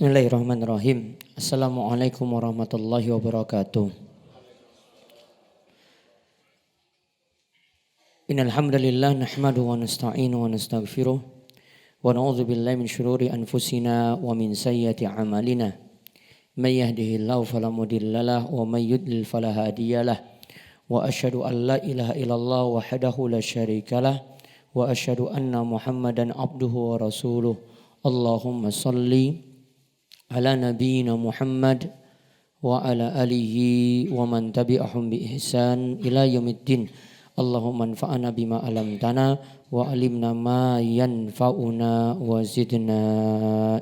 Bismillahirrahmanirrahim. Assalamualaikum warahmatullahi wabarakatuh. Innal hamdalillah nahmaduhu wa nasta'inu wa nastaghfiruh wa na'udzu billahi min syururi anfusina wa min sayyiati a'malina. May yahdihillahu fala mudhillalah wa may yudlil fala hadiyalah. Wa asyhadu an la ilaha illallah wahdahu la syarikalah wa asyhadu anna Muhammadan abduhu wa rasuluh. Allahumma shalli ala nabiyyina Muhammad wa ala alihi wa man tabi'ahum bi ihsan ila yaumiddin. Allahumma anfa'na bima 'allamtana wa 'allimna ma yanfa'una wa zidna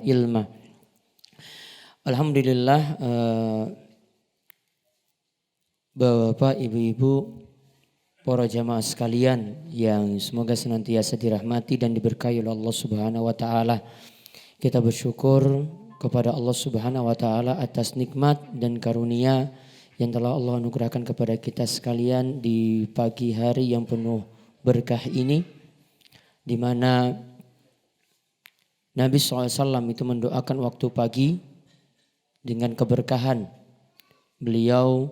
ilma. Alhamdulillah, Bapak, Ibu-ibu, para jamaah sekalian yang semoga senantiasa dirahmati dan diberkahi oleh Allah Subhanahu wa taala. Kita bersyukur kepada Allah Subhanahu wa taala atas nikmat dan karunia yang telah Allah anugerahkan kepada kita sekalian di pagi hari yang penuh berkah ini, di mana Nabi SAW itu mendoakan waktu pagi dengan keberkahan. Beliau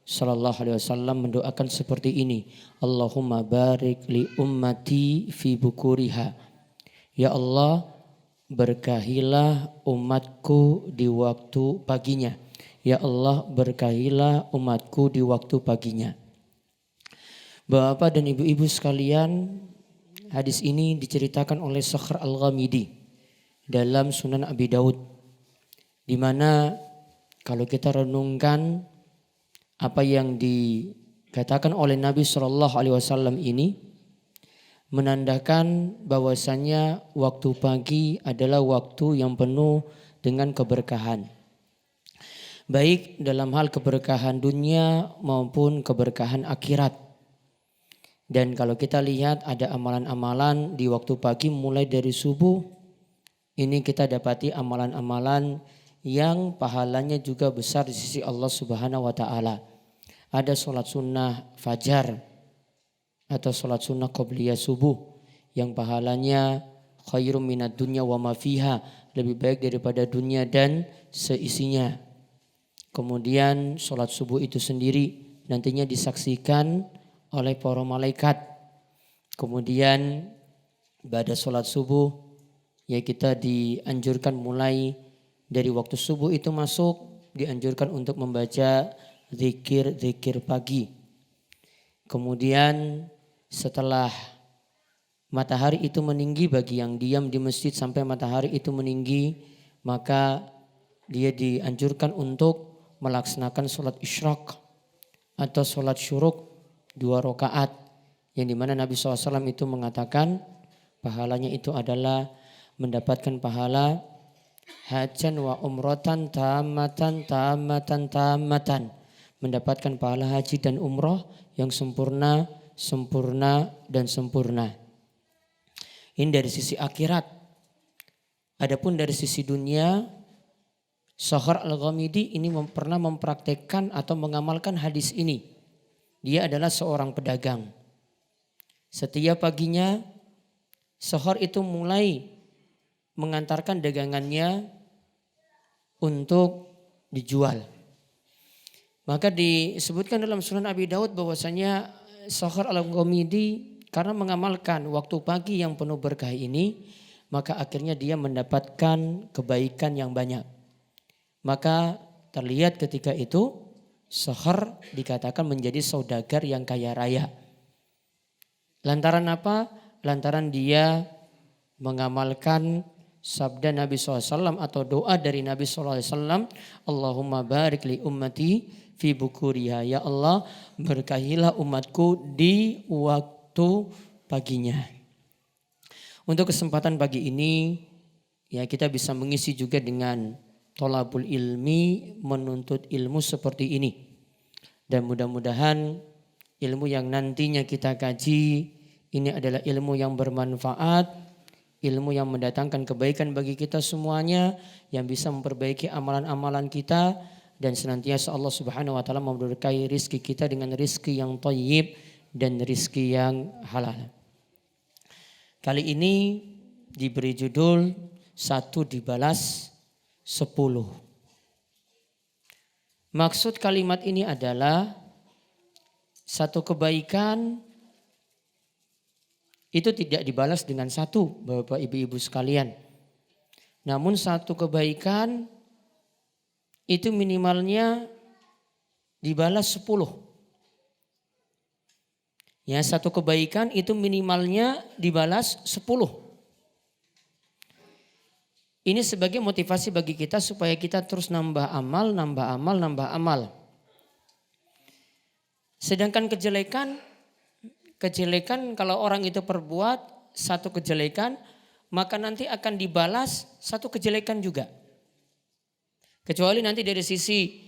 sallallahu alaihi wasallam mendoakan seperti ini, Allahumma barik li ummati fi bukuriha. Ya Allah, berkahilah umatku di waktu paginya. Ya Allah, berkahilah umatku di waktu paginya. Bapak dan ibu-ibu sekalian, hadis ini diceritakan oleh Sakhr Al-Ghamidi dalam Sunan Abi Daud, di mana kalau kita renungkan apa yang dikatakan oleh Nabi SAW ini menandakan bahwasannya waktu pagi adalah waktu yang penuh dengan keberkahan. Baik dalam hal keberkahan dunia maupun keberkahan akhirat. Dan kalau kita lihat ada amalan-amalan di waktu pagi mulai dari subuh, ini kita dapati amalan-amalan yang pahalanya juga besar di sisi Allah Subhanahu wa taala. Ada sholat sunnah fajar atau sholat sunnah qobliyah subuh yang pahalanya khairum minad dunya wa ma fiha, lebih baik daripada dunia dan seisinya. Kemudian sholat subuh itu sendiri nantinya disaksikan oleh para malaikat. Kemudian pada sholat subuh ya kita dianjurkan mulai dari waktu subuh itu masuk, dianjurkan untuk membaca zikir-zikir pagi. Kemudian setelah matahari itu meninggi, bagi yang diam di masjid sampai matahari itu meninggi, maka dia dianjurkan untuk melaksanakan sholat isyraq atau sholat syuruk 2 rakaat, yang dimana Nabi SAW itu mengatakan pahalanya itu adalah mendapatkan pahala hajan wa umrotan tamatan, mendapatkan pahala haji dan umroh yang sempurna, dan sempurna. Ini dari sisi akhirat. Adapun dari sisi dunia, Sakhr Al-Ghamidi ini pernah mempraktekkan atau mengamalkan hadis ini. Dia adalah seorang pedagang. Setiap paginya Sakhr itu mulai mengantarkan dagangannya untuk dijual. Maka disebutkan dalam Sunan Abi Daud bahwasanya Sakhr Al-Ghamidi karena mengamalkan waktu pagi yang penuh berkah ini, maka akhirnya dia mendapatkan kebaikan yang banyak. Maka terlihat ketika itu Sakhr dikatakan menjadi saudagar yang kaya raya. Lantaran apa? Lantaran dia mengamalkan sabda Nabi SAW atau doa dari Nabi SAW, Allahumma barik li ummati fi bukuriha. Ya Allah, berkahilah umatku di waktu paginya. Untuk kesempatan pagi ini ya kita bisa mengisi juga dengan tolabul ilmi, menuntut ilmu seperti ini. Dan mudah-mudahan ilmu yang nantinya kita kaji ini adalah ilmu yang bermanfaat, ilmu yang mendatangkan kebaikan bagi kita semuanya, yang bisa memperbaiki amalan-amalan kita, dan senantiasa Allah Subhanahu wa taala memberkahi rizki kita dengan rizki yang thayyib dan rizki yang halal. Kali ini diberi judul 1 dibalas 10. Maksud kalimat ini adalah satu kebaikan itu tidak dibalas dengan satu, Bapak Ibu-ibu sekalian. Namun satu kebaikan itu minimalnya dibalas 10. Ya, satu kebaikan itu minimalnya dibalas 10. Ini sebagai motivasi bagi kita supaya kita terus nambah amal, nambah amal, nambah amal. Sedangkan kejelekan kalau orang itu perbuat satu kejelekan, maka nanti akan dibalas satu kejelekan juga. Kecuali nanti dari sisi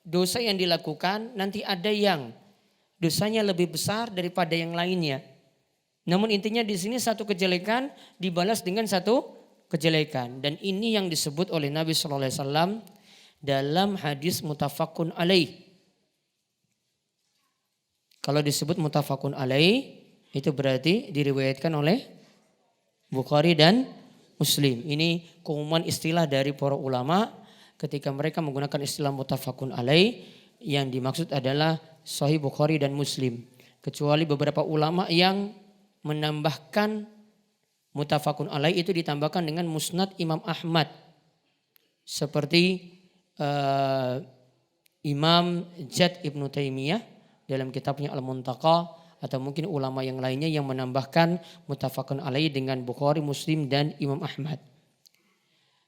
dosa yang dilakukan, nanti ada yang dosanya lebih besar daripada yang lainnya. Namun intinya di sini satu kejelekan dibalas dengan satu kejelekan. Dan ini yang disebut oleh Nabi SAW dalam hadis muttafaqun alaih. Kalau disebut muttafaqun alaih itu berarti diriwayatkan oleh Bukhari dan Muslim. Ini keumuman istilah dari para ulama ketika mereka menggunakan istilah muttafaqun alaih, yang dimaksud adalah Sahih Bukhari dan Muslim. Kecuali beberapa ulama yang menambahkan muttafaqun alaih itu ditambahkan dengan musnad Imam Ahmad. Seperti Imam Jad Ibnu Taimiyah dalam kitabnya Al-Muntaqa, atau mungkin ulama yang lainnya yang menambahkan muttafaqun alaih dengan Bukhari, Muslim dan Imam Ahmad.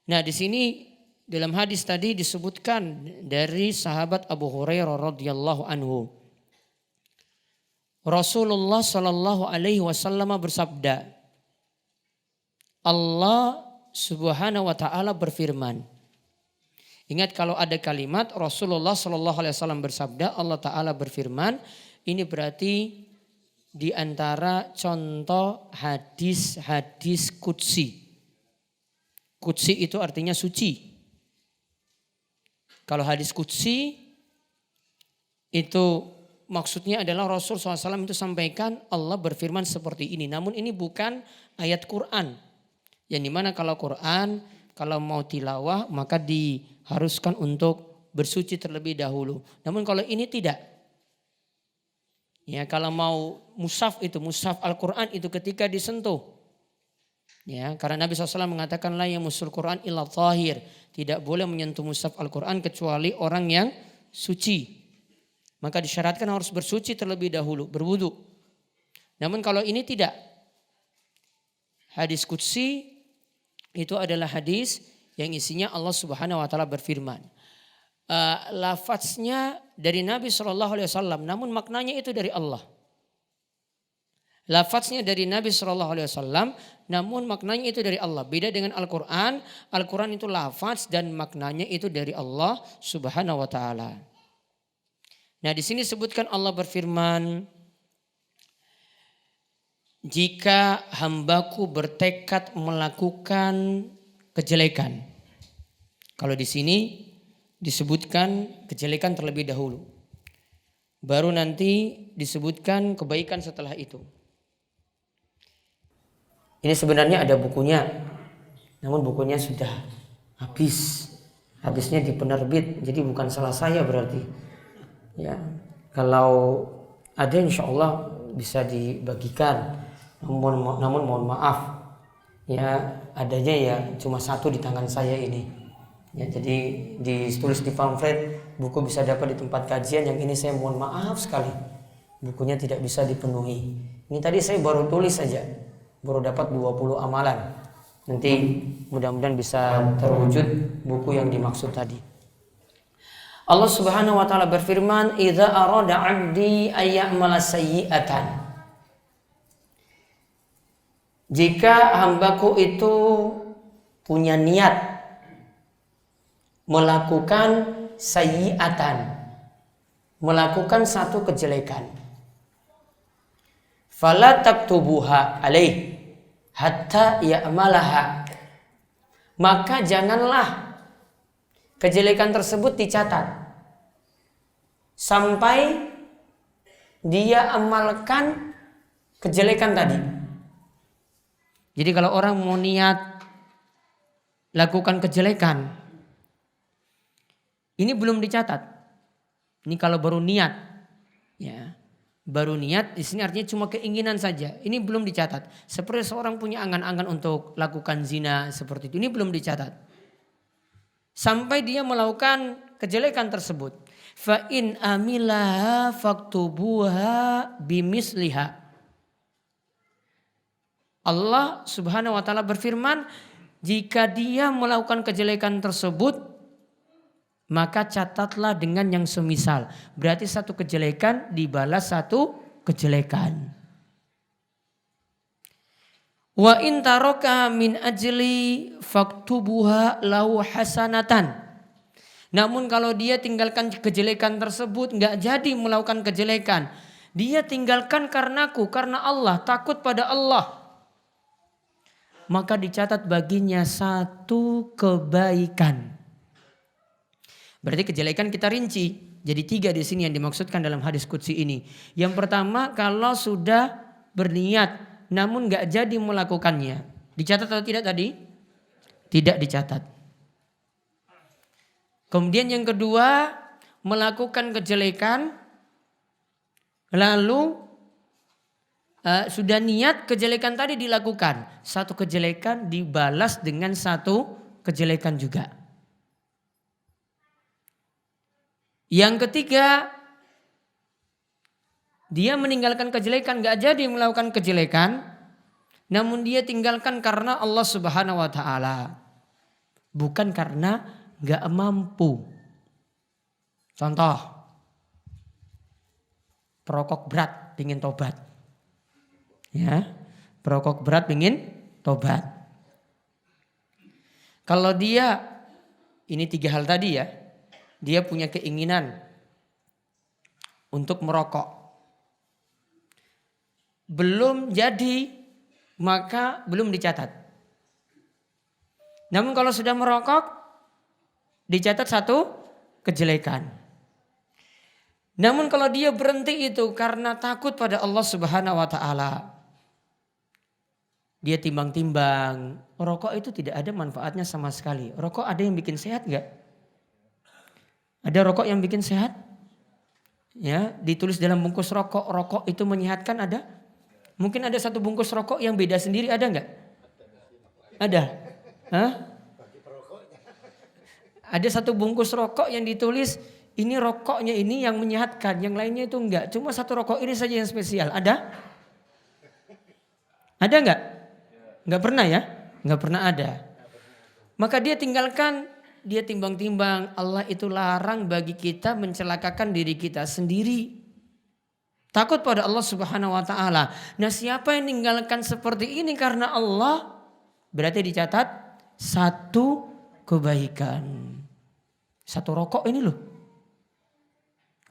Nah, di sini dalam hadis tadi disebutkan dari sahabat Abu Hurairah radhiyallahu anhu. Rasulullah sallallahu alaihi wasallam bersabda, Allah Subhanahu wa taala berfirman. Ingat, kalau ada kalimat Rasulullah sallallahu alaihi wasallam bersabda, Allah taala berfirman, ini berarti di antara contoh hadis-hadis qudsi. Qudsi itu artinya suci. Kalau hadis qudsi itu maksudnya adalah Rasul SAW itu sampaikan Allah berfirman seperti ini. Namun ini bukan ayat Quran. Yang dimana kalau Quran, kalau mau tilawah maka diharuskan untuk bersuci terlebih dahulu. Namun kalau ini tidak. Ya, kalau mau mushaf Al-Quran itu ketika disentuh. Ya, karena Nabi SAW mengatakan la yamassul Quran illa thahir. Tidak boleh menyentuh mushaf Al-Quran kecuali orang yang suci. Maka disyaratkan harus bersuci terlebih dahulu, berwudu. Namun kalau ini tidak. Hadis qudsi itu adalah hadis yang isinya Allah Subhanahu wa taala berfirman. Lafaznya dari Nabi SAW, namun maknanya itu dari Allah. Lafaznya dari Nabi SAW, namun maknanya itu dari Allah. Beda dengan Al-Quran. Al-Quran itu lafaz dan maknanya itu dari Allah Subhanahu wa taala. Nah, di sini sebutkan Allah berfirman, jika hambaku bertekad melakukan kejelekan. Kalau di sini disebutkan kejelekan terlebih dahulu. Baru nanti disebutkan kebaikan setelah itu. Ini sebenarnya ada bukunya. Namun bukunya sudah habis. Habisnya di penerbit. Jadi bukan salah saya berarti. Ya, kalau ada insya Allah bisa dibagikan. Namun mohon maaf. Ya, adanya ya cuma satu di tangan saya ini. Ya, jadi ditulis di pamflet, buku bisa dapat di tempat kajian, yang ini saya mohon maaf sekali. Bukunya tidak bisa dipenuhi. Ini tadi saya baru tulis saja. Baru dapat 20 amalan. Nanti mudah-mudahan bisa terwujud buku yang dimaksud tadi. Allah Subhanahu wa taala berfirman, "Idza arada 'abdi ayya'mala sayyi'atan." Jika hambaku itu punya niat melakukan sayyi'atan, melakukan satu kejelekan, fala taktubuha alaih hatta ya'malaha, maka janganlah kejelekan tersebut dicatat sampai dia amalkan kejelekan tadi. Jadi kalau orang mau niat lakukan kejelekan. Ini belum dicatat. Ini kalau baru niat, ya. Baru niat di sini artinya cuma keinginan saja. Ini belum dicatat. Seperti seorang punya angan-angan untuk lakukan zina seperti itu. Ini belum dicatat. Sampai dia melakukan kejelekan tersebut. Fa in amilaha faktubuha bimisliha. Allah Subhanahu wa taala berfirman, jika dia melakukan kejelekan tersebut, maka catatlah dengan yang semisal. Berarti satu kejelekan dibalas satu kejelekan. Wa in taraka min ajli faktubuha lahu hasanatan. Namun kalau dia tinggalkan kejelekan tersebut, enggak jadi melakukan kejelekan. Dia tinggalkan karenaku, karena Allah, takut pada Allah. Maka dicatat baginya satu kebaikan. Berarti kejelekan kita rinci. Jadi 3 di sini yang dimaksudkan dalam hadis qudsi ini. Yang pertama, kalau sudah berniat namun enggak jadi melakukannya. Dicatat atau tidak tadi? Tidak dicatat. Kemudian yang kedua, melakukan kejelekan lalu sudah niat kejelekan tadi dilakukan. Satu kejelekan dibalas dengan satu kejelekan juga. Yang ketiga, dia meninggalkan kejelekan, gak jadi melakukan kejelekan, namun dia tinggalkan karena Allah Subhanahu wa taala. Bukan karena gak mampu. Contoh, perokok berat pengen tobat. Ya, perokok berat pengen tobat. Kalau dia, ini 3 hal tadi ya. Dia punya keinginan untuk merokok. Belum jadi, maka belum dicatat. Namun kalau sudah merokok, dicatat satu kejelekan. Namun kalau dia berhenti itu karena takut pada Allah Subhanahu wa taala. Dia timbang-timbang, rokok itu tidak ada manfaatnya sama sekali. Rokok ada yang bikin sehat enggak? Ada rokok yang bikin sehat? Ya, ditulis dalam bungkus rokok, rokok itu menyehatkan ada? Mungkin ada satu bungkus rokok yang beda sendiri, ada enggak? Ada? Hah? Ada satu bungkus rokok yang ditulis ini rokoknya ini yang menyehatkan, yang lainnya itu enggak. Cuma satu rokok ini saja yang spesial. Ada? Ada enggak? Enggak pernah ya? Enggak pernah ada. Maka dia tinggalkan. Dia timbang-timbang, Allah itu larang bagi kita mencelakakan diri kita sendiri. Takut pada Allah Subhanahu wa taala. Nah, siapa yang meninggalkan seperti ini karena Allah, berarti dicatat satu kebaikan. Satu rokok ini loh.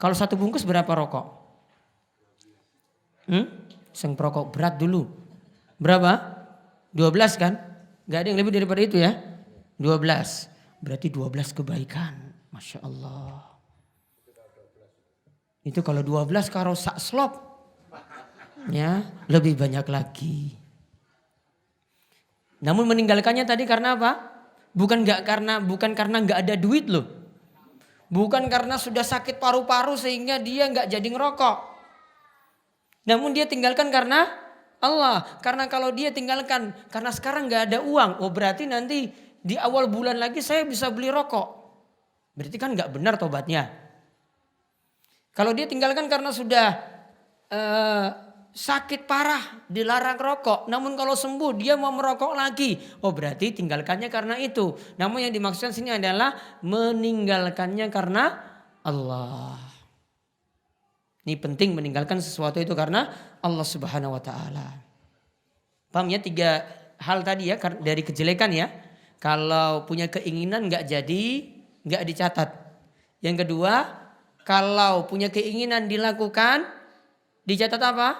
Kalau satu bungkus berapa rokok? Seng perokok berat dulu. Berapa? 12 kan? Gak ada yang lebih daripada itu ya? 12. Berarti 12 kebaikan. Masya Allah. Itu kalau 12 karo sak slop. Ya, lebih banyak lagi. Namun meninggalkannya tadi karena apa? Bukan karena nggak ada duit loh. Bukan karena sudah sakit paru-paru sehingga dia nggak jadi ngerokok. Namun dia tinggalkan karena Allah. Karena kalau dia tinggalkan karena sekarang nggak ada uang. Oh berarti nanti di awal bulan lagi saya bisa beli rokok. Berarti kan gak benar tobatnya. Kalau dia tinggalkan karena sudah sakit parah, dilarang rokok. Namun kalau sembuh dia mau merokok lagi. Oh berarti tinggalkannya karena itu. Namun yang dimaksudkan sini adalah meninggalkannya karena Allah. Ini penting meninggalkan sesuatu itu karena Allah Subhanahu wa taala. Paham ya 3 hal tadi ya dari kejelekan ya. Kalau punya keinginan gak jadi, gak dicatat. Yang kedua, kalau punya keinginan dilakukan, dicatat apa?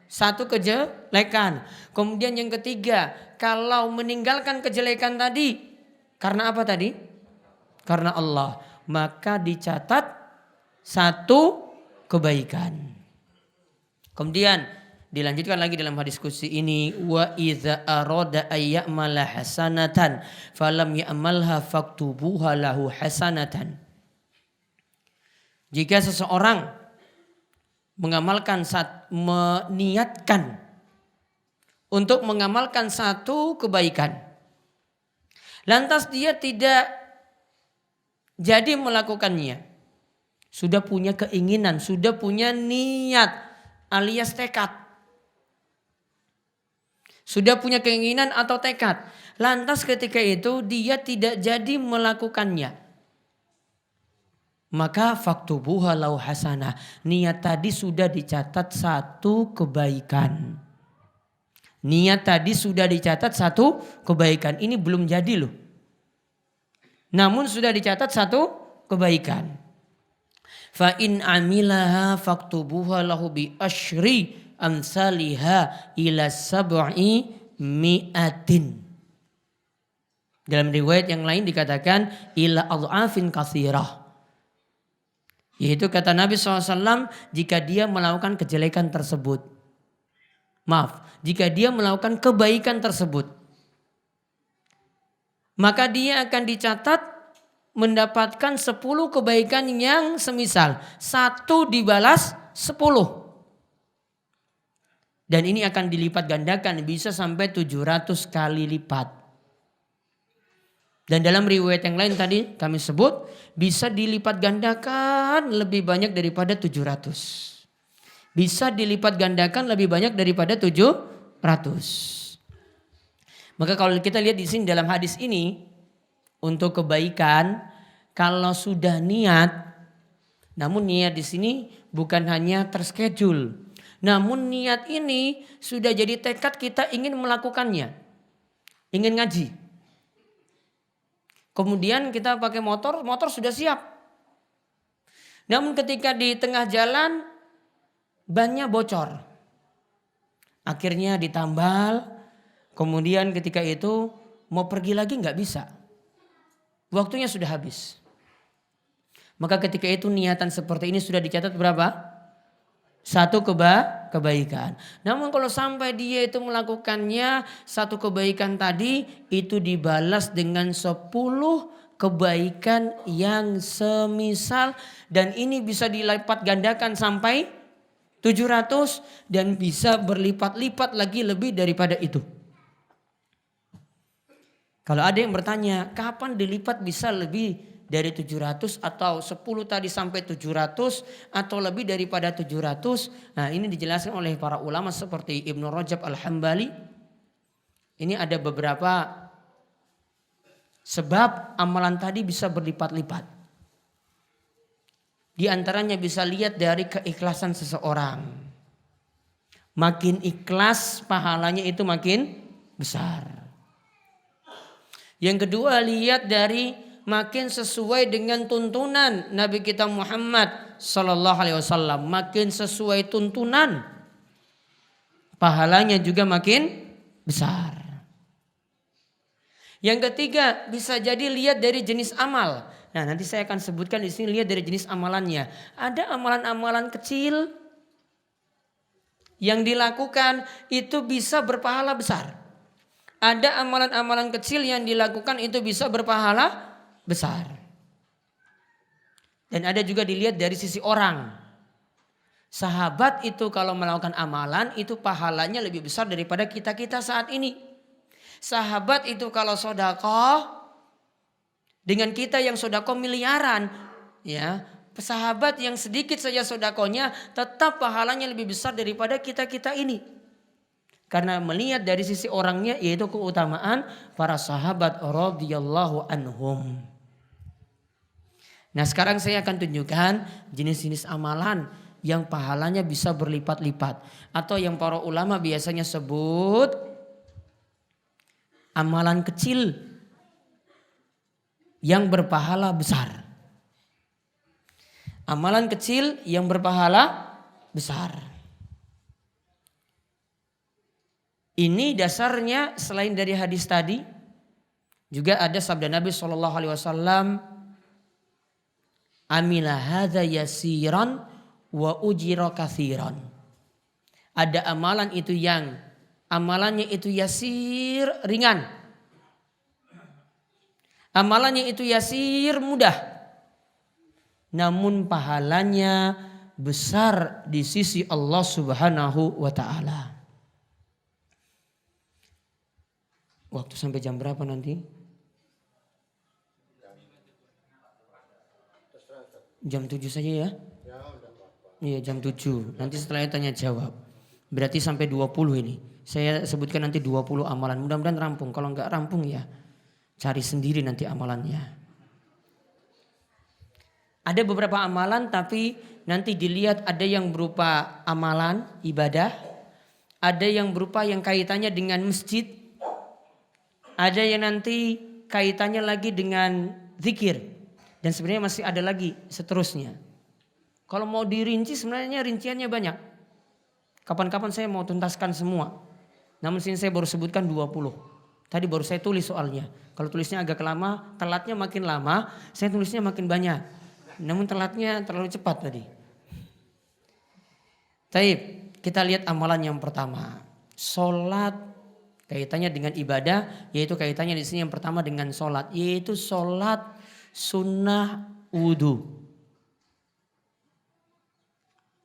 Satu kejelekan. Kemudian yang ketiga, kalau meninggalkan kejelekan tadi, karena apa tadi? Karena Allah. Maka dicatat satu kebaikan. Kemudian Dilanjutkan lagi dalam hadis qudsi ini, wa idza arada ayyamala hasanatan falam ya'malha faktubuha lahu hasanatan. Jika seseorang meniatkan untuk mengamalkan satu kebaikan, lantas dia tidak jadi melakukannya, sudah punya keinginan, sudah punya niat alias tekad. Sudah punya keinginan atau tekad. Lantas ketika itu dia tidak jadi melakukannya. Maka faktubuha lahu hasanah. Niat tadi sudah dicatat satu kebaikan. Niat tadi sudah dicatat satu kebaikan. Ini belum jadi loh. Namun sudah dicatat satu kebaikan. Fa in amilaha faktubuha lahu bi asyri amsaliha ila sab'i mi'atin. Dalam riwayat yang lain dikatakan ila adhafin katsirah. Yaitu kata Nabi SAW, jika dia melakukan kejelekan tersebut. Jika dia melakukan kebaikan tersebut. Maka dia akan dicatat mendapatkan 10 kebaikan yang semisal. 1 dibalas 10. Dan ini akan dilipat gandakan, bisa sampai 700 kali lipat. Dan dalam riwayat yang lain tadi kami sebut, bisa dilipat gandakan lebih banyak daripada 700. Bisa dilipat gandakan lebih banyak daripada 700. Maka kalau kita lihat di sini dalam hadis ini, untuk kebaikan, kalau sudah niat, namun niat di sini bukan hanya terschedule. Namun niat ini sudah jadi tekad kita ingin melakukannya. Ingin ngaji. Kemudian kita pakai motor sudah siap. Namun ketika di tengah jalan bannya bocor. Akhirnya ditambal. Kemudian ketika itu mau pergi lagi nggak bisa. Waktunya sudah habis. Maka ketika itu niatan seperti ini sudah dicatat berapa? 1 kebaikan. Namun kalau sampai dia itu melakukannya 1 kebaikan tadi, itu dibalas dengan 10 kebaikan yang semisal. Dan ini bisa dilipat gandakan sampai 700 dan bisa berlipat-lipat lagi lebih daripada itu. Kalau ada yang bertanya, kapan dilipat bisa lebih dari 700 atau 10 tadi sampai 700 atau lebih daripada 700. Nah, ini dijelaskan oleh para ulama seperti Ibnu Rajab Al-Hambali. Ini ada beberapa sebab amalan tadi bisa berlipat-lipat. Di antaranya bisa lihat dari keikhlasan seseorang. Makin ikhlas pahalanya itu makin besar. Yang kedua, lihat dari makin sesuai dengan tuntunan Nabi kita Muhammad sallallahu alaihi wasallam. Makin sesuai tuntunan, pahalanya juga makin besar. Yang ketiga, bisa jadi lihat dari jenis amal. Nah, nanti saya akan sebutkan di sini, lihat dari jenis amalannya. Ada amalan-amalan kecil yang dilakukan itu bisa berpahala besar. Ada amalan-amalan kecil yang dilakukan itu bisa berpahala besar. Dan ada juga dilihat dari sisi orang. Sahabat itu kalau melakukan amalan itu pahalanya lebih besar daripada kita-kita saat ini. Sahabat itu kalau sedekah dengan kita yang sedekah miliaran, ya, sahabat yang sedikit saja sedekahnya tetap pahalanya lebih besar daripada kita-kita ini. Karena melihat dari sisi orangnya, yaitu keutamaan para sahabat radhiyallahu anhum. Nah, sekarang saya akan tunjukkan jenis-jenis amalan yang pahalanya bisa berlipat-lipat. Atau yang para ulama biasanya sebut amalan kecil yang berpahala besar. Amalan kecil yang berpahala besar. Ini dasarnya selain dari hadis tadi, juga ada sabda Nabi SAW, amila hadza yasiran wa ujira katsiran. Ada amalan itu yang amalannya itu yasir, ringan. Amalannya itu yasir, mudah. Namun pahalanya besar di sisi Allah Subhanahu wa ta'ala. Waktu sampai jam berapa nanti? Jam 7 saja ya? Iya jam 7. Nanti setelahnya tanya jawab. Berarti sampai 20 ini. Saya sebutkan nanti 20 amalan. Mudah-mudahan rampung. Kalau enggak rampung ya cari sendiri nanti amalannya. Ada beberapa amalan tapi nanti dilihat ada yang berupa amalan ibadah. Ada yang berupa yang kaitannya dengan masjid. Ada yang nanti kaitannya lagi dengan zikir. Dan sebenarnya masih ada lagi seterusnya. Kalau mau dirinci sebenarnya rinciannya banyak. Kapan-kapan saya mau tuntaskan semua. Namun sini saya baru sebutkan 20. Tadi baru saya tulis soalnya. Kalau tulisnya agak lama, telatnya makin lama, saya tulisnya makin banyak. Namun telatnya terlalu cepat tadi. Taib, kita lihat amalan yang pertama. Sholat kaitannya dengan ibadah, yaitu kaitannya di sini yang pertama dengan sholat. Yaitu sholat sunnah wudu.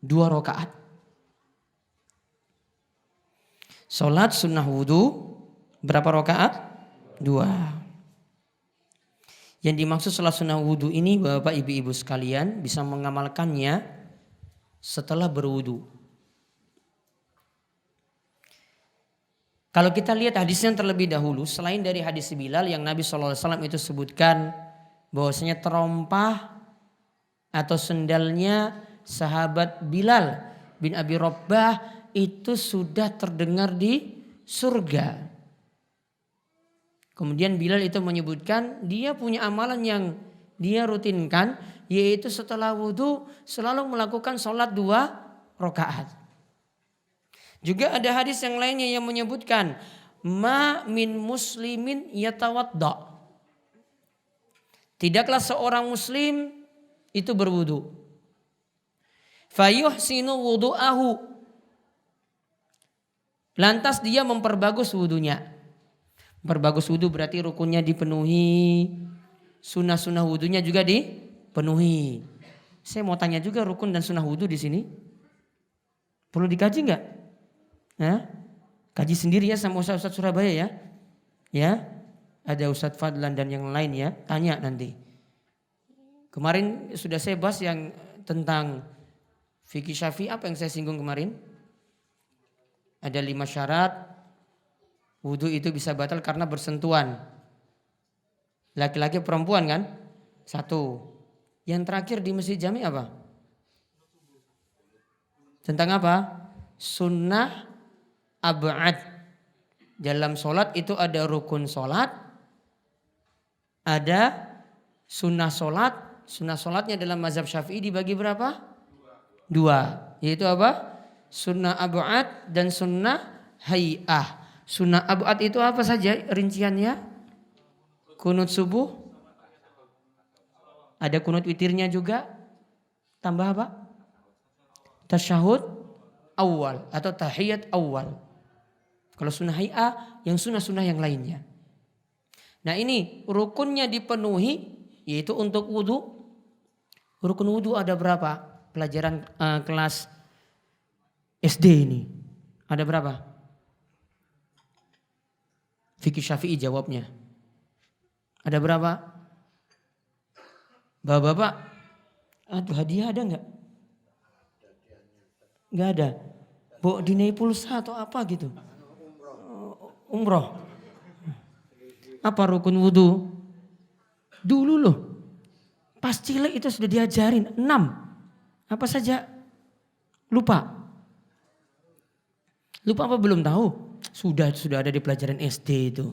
2 rakaat. Sholat sunnah wudu berapa rakaat? 2. Yang dimaksud sholat sunnah wudu ini Bapak Ibu-Ibu sekalian bisa mengamalkannya setelah berwudu. Kalau kita lihat hadisnya terlebih dahulu, selain dari hadis Bilal yang Nabi SAW itu sebutkan bahwasanya terompah atau sendalnya sahabat Bilal bin Abi Rabbah itu sudah terdengar di surga. Kemudian Bilal itu menyebutkan dia punya amalan yang dia rutinkan, yaitu setelah wudhu selalu melakukan sholat 2 rakaat. Juga ada hadis yang lainnya yang menyebutkan ma min muslimin yatawadda. Tidaklah seorang muslim itu berwudu. Fayuhsinu wudu'ahu. Lantas dia memperbagus wudunya. Memperbagus wudu berarti rukunnya dipenuhi. Sunnah-sunnah wudunya juga dipenuhi. Saya mau tanya juga rukun dan sunnah wudu di sini. Perlu dikaji enggak? Kaji sendiri ya sama Ustaz Surabaya ya. Ya. Ada Ustaz Fadlan dan yang lain ya. Tanya nanti. Kemarin sudah saya bahas yang tentang fikih Syafi'i, apa yang saya singgung kemarin? Ada 5 syarat wudu itu bisa batal karena bersentuhan. Laki-laki perempuan kan? 1. Yang terakhir di Masjid Jami apa? Tentang apa? Sunnah ab'ad. Dalam sholat itu ada rukun sholat. Ada sunnah sholat. Sunnah sholatnya dalam mazhab Syafi'i dibagi berapa? 2. Yaitu apa? Sunnah ab'ad dan sunnah hay'ah. Sunnah ab'ad itu apa saja rinciannya? Kunut subuh. Ada kunut witirnya juga. Tambah apa? Tasyahud awal atau tahiyat awal. Kalau sunnah hay'ah yang sunnah-sunnah yang lainnya. Nah ini rukunnya dipenuhi yaitu untuk wudu. Rukun wudu ada berapa? Pelajaran kelas SD ini. Ada berapa? Fikih Syafi'i jawabnya. Ada berapa? Bapak-bapak, aduh hadiah ada enggak? Enggak ada. Bawa dinai pulsa atau apa gitu? Umroh. Apa rukun wudu? Dulu loh. Pas cilik itu sudah diajarin 6. Apa saja? Lupa. Lupa apa belum tahu? Sudah ada di pelajaran SD itu.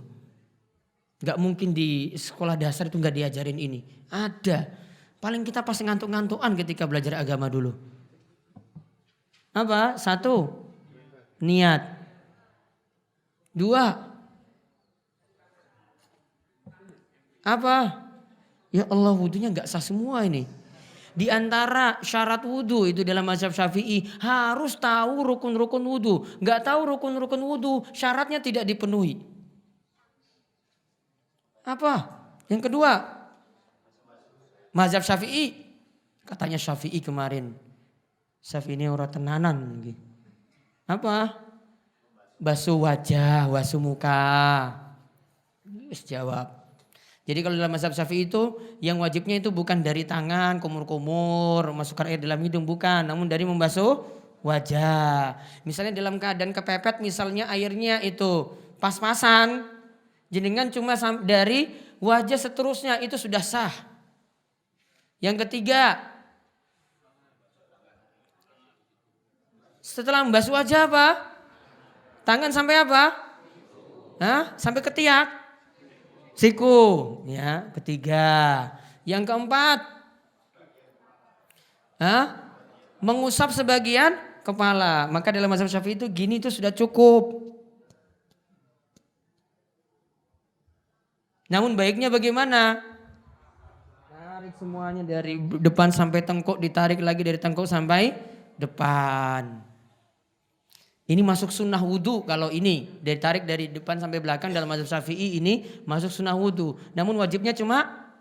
Gak mungkin di sekolah dasar itu gak diajarin ini. Ada. Paling kita pasti ngantuk-ngantukan ketika belajar agama dulu. Apa? 1. Niat. 2. Apa? Ya Allah wudunya gak sah semua ini. Di antara syarat wudhu itu dalam mazhab Syafi'i harus tahu rukun-rukun wudhu. Gak tahu rukun-rukun wudhu syaratnya tidak dipenuhi. Apa? Yang kedua, mazhab Syafi'i. Katanya Syafi'i kemarin. Syafi'i ini orang tenanan. Apa? Basuh wajah, basuh muka. Terus jawab. Jadi kalau dalam mazhab Syafi'i itu yang wajibnya itu bukan dari tangan, kumur-kumur, masukkan air dalam hidung, bukan. Namun dari membasuh wajah. Misalnya dalam keadaan kepepet misalnya airnya itu pas-pasan. Jenengan cuma dari wajah seterusnya itu sudah sah. Yang ketiga, setelah membasuh wajah apa? Tangan sampai apa? Sampai ketiak. Siku, ya, ketiga. Yang keempat, mengusap sebagian kepala. Maka dalam mazhab Syafi'i itu gini itu sudah cukup. Namun baiknya bagaimana? Tarik semuanya dari depan sampai tengkuk, ditarik lagi dari tengkuk sampai depan. Ini masuk sunnah wudhu kalau ini. Ditarik dari depan sampai belakang dalam mazhab Syafi'i ini masuk sunnah wudhu. Namun wajibnya cuma.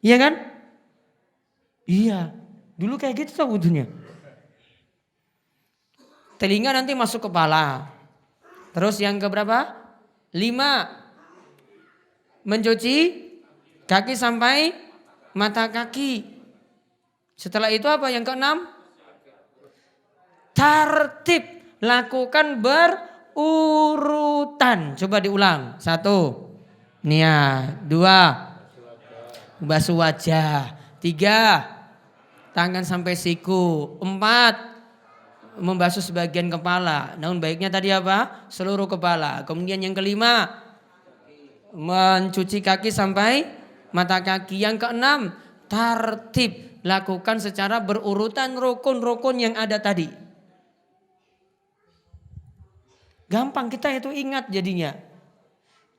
Iya kan? Iya. Dulu kayak gitu tuh wudhunya. Telinga nanti masuk kepala. Terus yang keberapa? 5. Mencuci kaki sampai mata kaki. Setelah itu apa? Yang ke-6? Tartib, lakukan berurutan. Coba diulang. 1, niat. 2, basuh wajah. 3, tangan sampai siku. 4, membasuh sebagian kepala. Namun baiknya tadi apa? Seluruh kepala. Kemudian yang ke-5, mencuci kaki sampai mata kaki. Yang ke-6, tartib, lakukan secara berurutan rukun-rukun yang ada tadi. Gampang kita itu ingat jadinya.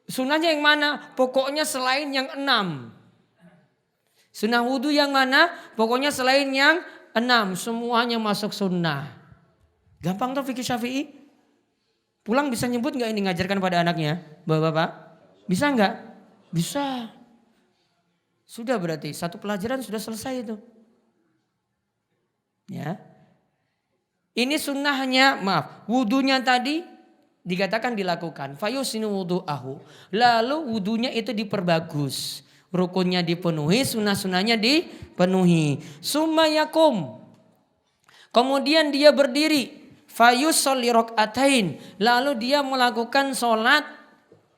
Sunnahnya yang mana? Pokoknya selain yang 6. Sunnah wudhu yang mana? Pokoknya selain yang 6. Semuanya masuk sunnah. Gampang tuh fikih Syafi'i. Pulang bisa nyebut gak ini ngajarkan pada anaknya? Bapak-bapak? Bisa gak? Bisa. Sudah berarti satu pelajaran sudah selesai itu. Ya. Ini sunnahnya, wudhunya tadi dikatakan dilakukan. Fayusinu wudu'ahu. Lalu wudunya itu diperbagus. Rukunnya dipenuhi, sunnah-sunnahnya dipenuhi. Summa yakum. Kemudian dia berdiri. Fayusolli rok'atain. Lalu dia melakukan sholat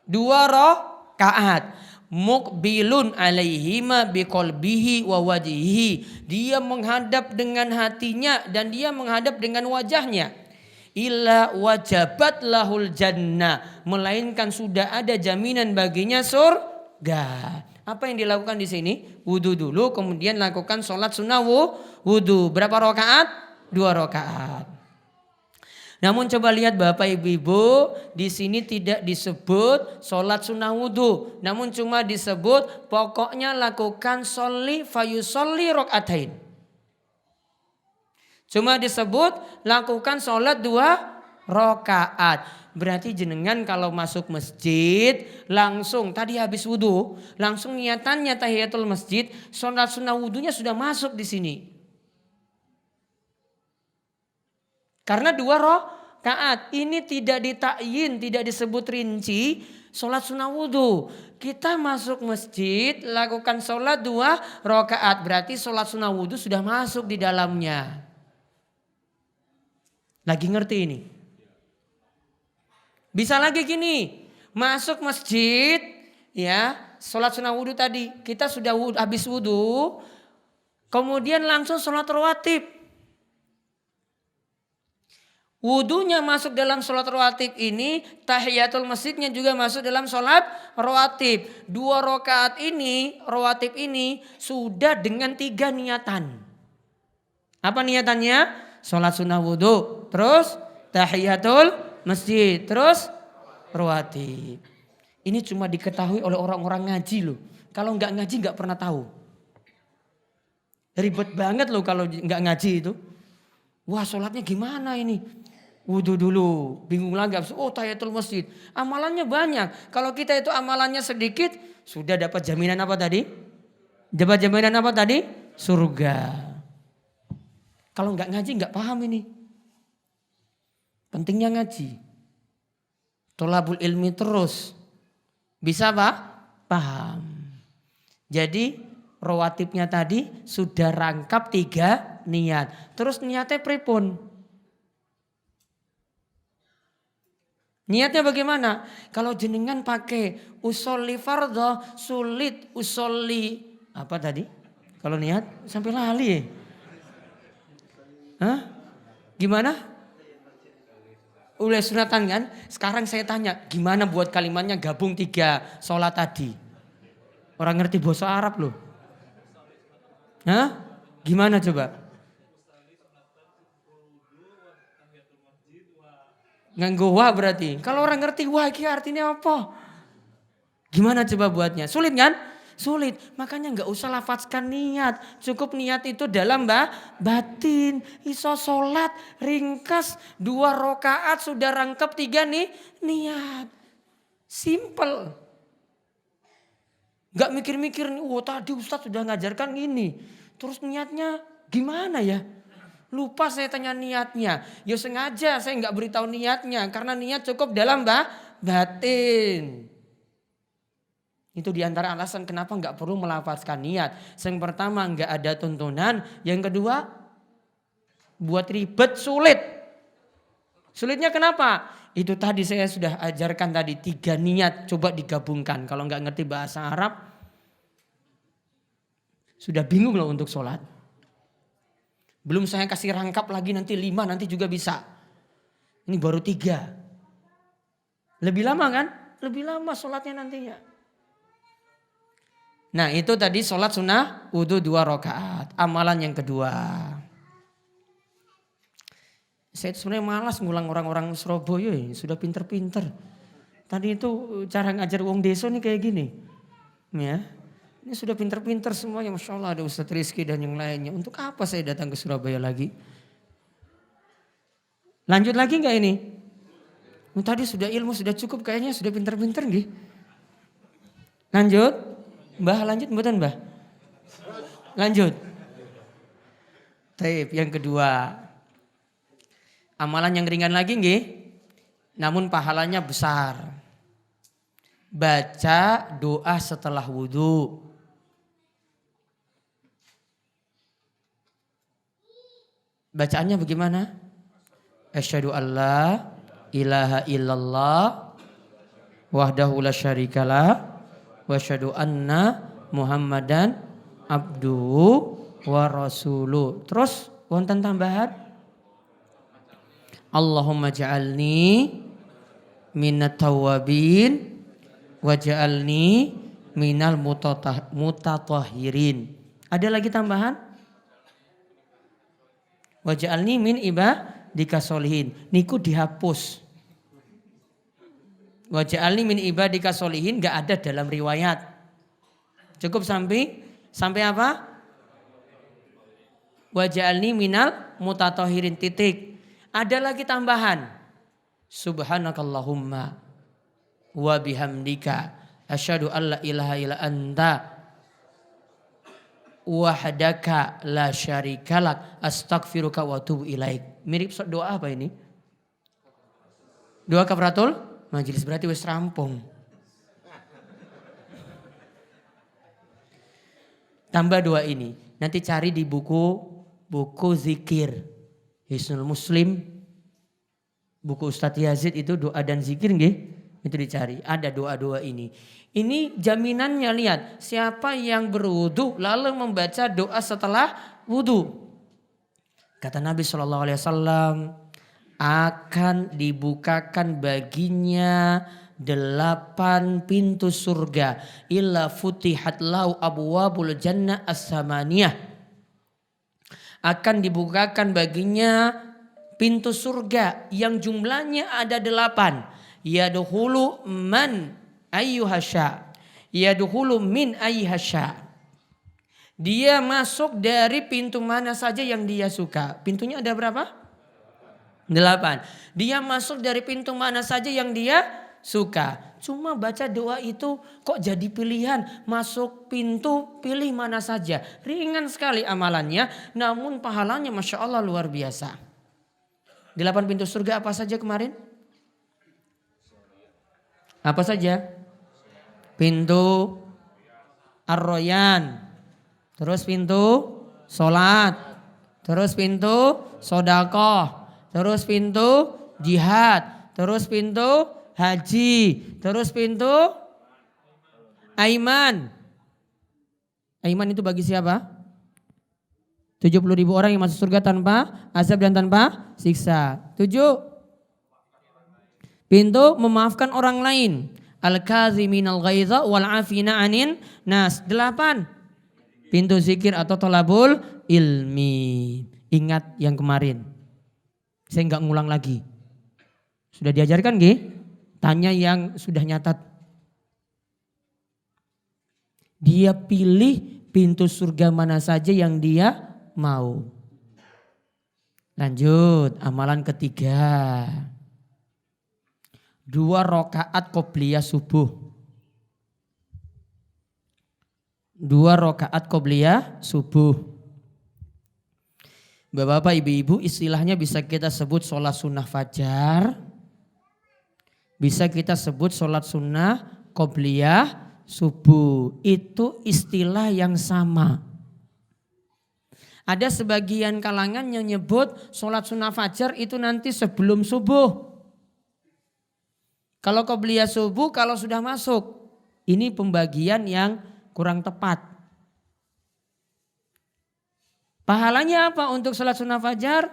2 rakaat. Mukbilun alaihima biqalbihi wa wajihi. Dia menghadap dengan hatinya dan dia menghadap dengan wajahnya. Illa wajabat lahul jannah, melainkan sudah ada jaminan baginya surga. Apa yang dilakukan di sini? Wudu dulu, kemudian lakukan sholat sunnah wudu. Berapa rakaat? 2 rakaat. Namun coba lihat Bapak Ibu, di sini tidak disebut sholat sunnah wudu, namun cuma disebut pokoknya lakukan sholli fayusolli rok'atain. Cuma disebut lakukan sholat 2 rakaat. Berarti jenengan kalau masuk masjid langsung tadi habis wudhu, langsung niatannya tahiyatul masjid, sholat sunnah wudhunya sudah masuk di sini. Karena 2 rakaat ini tidak ditakyin, tidak disebut rinci sholat sunnah wudhu. Kita masuk masjid lakukan sholat 2 rakaat, berarti sholat sunnah wudhu sudah masuk di dalamnya. Lagi ngerti ini? Bisa lagi gini, masuk masjid, ya, sholat sunnah wudhu tadi, kita sudah habis wudhu, kemudian langsung sholat rawatib. Wudhunya masuk dalam sholat rawatib ini, tahiyatul masjidnya juga masuk dalam sholat rawatib. 2 rakaat ini, rawatib ini sudah dengan 3 niatan. Apa niatannya? Sholat sunnah wudhu, terus tahiyatul masjid, terus rawatib. Ini cuma diketahui oleh orang-orang ngaji loh. Kalau nggak ngaji nggak pernah tahu. Ribet banget loh kalau nggak ngaji itu. Wah sholatnya gimana ini? Wudhu dulu, bingung lagi. Oh tahiyatul masjid, amalannya banyak. Kalau kita itu amalannya sedikit, sudah dapat jaminan apa tadi? Dapat jaminan apa tadi? Surga. Kalau nggak ngaji nggak paham ini. Pentingnya ngaji. Tholabul ilmi terus. Bisa Pak? Paham. Jadi rawatibnya tadi sudah rangkap 3 niat. Terus niatnya pripun? Niatnya bagaimana? Kalau jenengan pakai usolli fardho sulit usolli apa tadi? Kalau niat sampai lali ya? Hah? Gimana? Udah sunatan kan? Sekarang saya tanya, gimana buat kalimatnya gabung 3 sholat tadi? Orang ngerti bahasa Arab loh. Hah? Gimana coba? Nganggo wah berarti. Kalau orang ngerti wah ini artinya apa? Gimana coba buatnya? Sulit kan? Sulit. Makanya nggak usah lafazkan niat. Cukup niat itu dalam batin. Iso sholat ringkas 2 rakaat sudah rangkap 3 nih niat. Simple. Nggak mikir-mikir nih. Oh tadi Ustadz sudah ngajarkan ini. Terus niatnya gimana ya? Lupa saya tanya niatnya. Ya sengaja saya nggak beritahu niatnya. Karena niat cukup dalam batin. Itu diantara alasan kenapa nggak perlu melafazkan niat. Yang pertama nggak ada tuntunan. Yang kedua buat ribet sulit. Sulitnya kenapa? Itu tadi saya sudah ajarkan tadi 3 niat. Coba digabungkan. Kalau nggak ngerti bahasa Arab. Sudah bingung loh untuk sholat. Belum saya kasih rangkap lagi nanti 5 nanti juga bisa. Ini baru 3. Lebih lama kan? Lebih lama sholatnya nantinya. Nah itu tadi sholat sunnah wudhu 2 rakaat. Amalan yang kedua. Saya sebenarnya malas ngulang orang-orang Surabaya ya. Sudah pinter-pinter. Tadi itu cara ngajar wong desa nih kayak gini. Ya. Ini sudah pinter-pinter semuanya. Masya Allah ada Ustadz Rizky dan yang lainnya. Untuk apa saya datang ke Surabaya lagi? Lanjut lagi gak ini? Tadi sudah ilmu sudah cukup kayaknya. Sudah pinter-pinter gak? Lanjut? Mbah lanjut mboten Mbah? Lanjut. Taib yang kedua. Amalan yang ringan lagi nggih? Namun pahalanya besar. Baca doa setelah wudhu. Bacaannya bagaimana? Asyhadu alla ilaha illallah wahdahu la syarikalah wa asyhadu anna Muhammadan abduhu wa rasuluh. Terus wonten tambahan? Allahumma ja'alni minat tawabin waj'alni minal mutatahhirin. Ada lagi tambahan? Waj'alni min ibadika sholihin. Niku dihapus. Waj'alni min ibadika sholihin enggak ada dalam riwayat. Cukup sampai apa? Waj'alni minal mutatahhirin titik. Ada lagi tambahan. Subhanakallahumma wa bihamdika asyhadu an la ilaha illa anta wahdaka la syarikalak astaghfiruka wa atubu ilaik. Mirip doa apa ini? Doa kafaratul majelis, berarti wis rampung. Tambah 2 ini. Nanti cari di buku zikir Hisnul Muslim. Buku Ustadz Yazid itu doa dan zikir nggih? Itu dicari. Ada doa-doa ini. Ini jaminannya, lihat. Siapa yang berwudu lalu membaca doa setelah wudu. Kata Nabi SAW, akan dibukakan baginya 8 pintu surga. Illa futihat lau abwabul jannah as-samaniyah. Akan dibukakan baginya pintu surga yang jumlahnya ada 8. Yadkhulu man ayyuhasya. Yadkhulu min ayyuhasya. Dia masuk dari pintu mana saja yang dia suka. Pintunya ada berapa? 8. Dia masuk dari pintu mana saja yang dia suka. Cuma baca doa itu kok jadi pilihan. Masuk pintu pilih mana saja. Ringan sekali amalannya. Namun pahalanya Masya Allah luar biasa. 8 pintu surga apa saja kemarin? Apa saja? Pintu Ar-Royan. Terus pintu sholat. Terus pintu sodakoh. Terus pintu jihad. Terus pintu haji. Terus pintu aiman. Aiman itu bagi siapa? 70.000 orang yang masuk surga tanpa azab dan tanpa siksa. 7. Pintu memaafkan orang lain. Al-kaziminal ghaidha wal afina anin nas. 8. Pintu zikir atau tolabul ilmi. Ingat yang kemarin. Saya enggak ngulang lagi. Sudah diajarkan nggih? Tanya yang sudah nyatat. Dia pilih pintu surga mana saja yang dia mau. Lanjut, amalan ketiga. 2 rakaat qobliyah subuh. 2 rakaat qobliyah subuh. Bapak-bapak, ibu-ibu, istilahnya bisa kita sebut sholat sunnah fajar. Bisa kita sebut sholat sunnah qobliyah subuh. Itu istilah yang sama. Ada sebagian kalangan yang nyebut sholat sunnah fajar itu nanti sebelum subuh. Kalau qobliyah subuh kalau sudah masuk. Ini pembagian yang kurang tepat. Pahalanya apa untuk sholat sunnah fajar?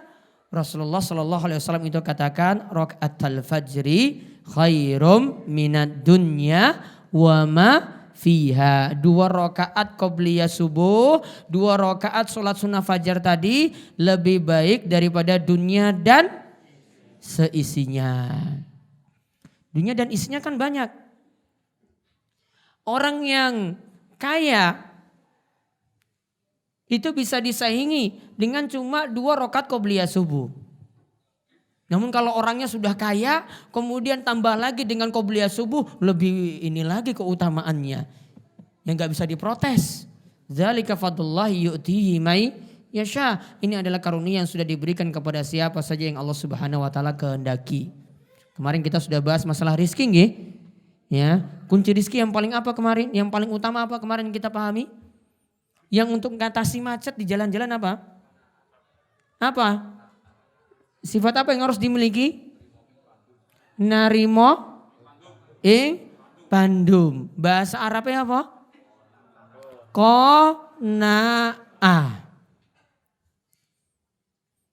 Rasulullah SAW itu katakan rakaatul fajri khairum minad dunya wa ma fiha. 2 rakaat qobliyah subuh, 2 rakaat sholat sunnah fajar tadi lebih baik daripada dunia dan seisinya. Dunia dan isinya kan banyak. Orang yang kaya itu bisa disaingi dengan cuma 2 rakaat qobliyah subuh. Namun kalau orangnya sudah kaya kemudian tambah lagi dengan qobliyah subuh lebih ini lagi keutamaannya. Yang gak bisa diprotes. Dzalika fadlullahi yu'tihi may yasha. Ini adalah karunia yang sudah diberikan kepada siapa saja yang Allah Subhanahu wa taala kehendaki. Kemarin kita sudah bahas masalah rizki nggih. Ya, kunci rizki yang paling apa kemarin? Yang paling utama apa kemarin kita pahami? Yang untuk mengatasi macet di jalan-jalan apa? Apa? Sifat apa yang harus dimiliki? Narimo pandum. Bahasa Arabnya apa? Qanaah.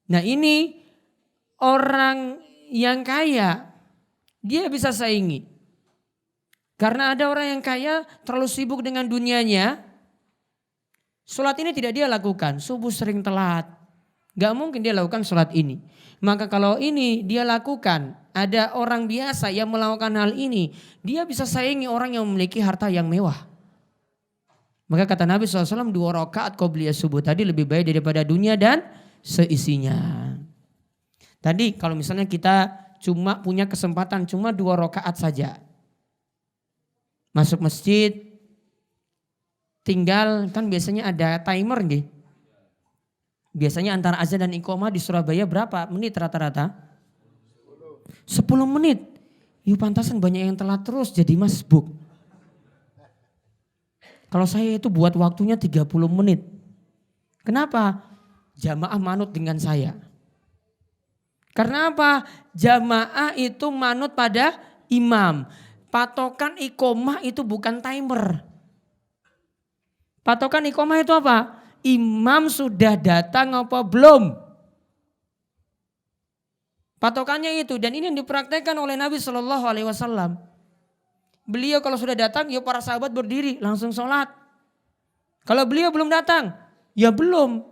Nah ini orang yang kaya dia bisa saingi. Karena ada orang yang kaya terlalu sibuk dengan dunianya. Sholat ini tidak dia lakukan, subuh sering telat. Gak mungkin dia lakukan sholat ini. Maka kalau ini dia lakukan, ada orang biasa yang melakukan hal ini. Dia bisa saingi orang yang memiliki harta yang mewah. Maka kata Nabi SAW 2 rakaat qobliyah subuh tadi lebih baik daripada dunia dan seisinya. Tadi kalau misalnya kita cuma punya kesempatan cuma 2 rakaat saja. Masuk masjid. Tinggal kan biasanya ada timer nggih. Biasanya antara azan dan iqamah di Surabaya berapa menit rata-rata? 10 menit. Yuk pantasan banyak yang telat terus jadi masbuk. Kalau saya itu buat waktunya 30 menit. Kenapa? Jamaah manut dengan saya. Karena apa? Jamaah itu manut pada imam. Patokan iqamah itu bukan timer. Patokan iqamah itu apa? Imam sudah datang apa belum? Patokannya itu dan ini yang dipraktekkan oleh Nabi SAW. Beliau kalau sudah datang ya para sahabat berdiri langsung sholat. Kalau beliau belum datang ya belum.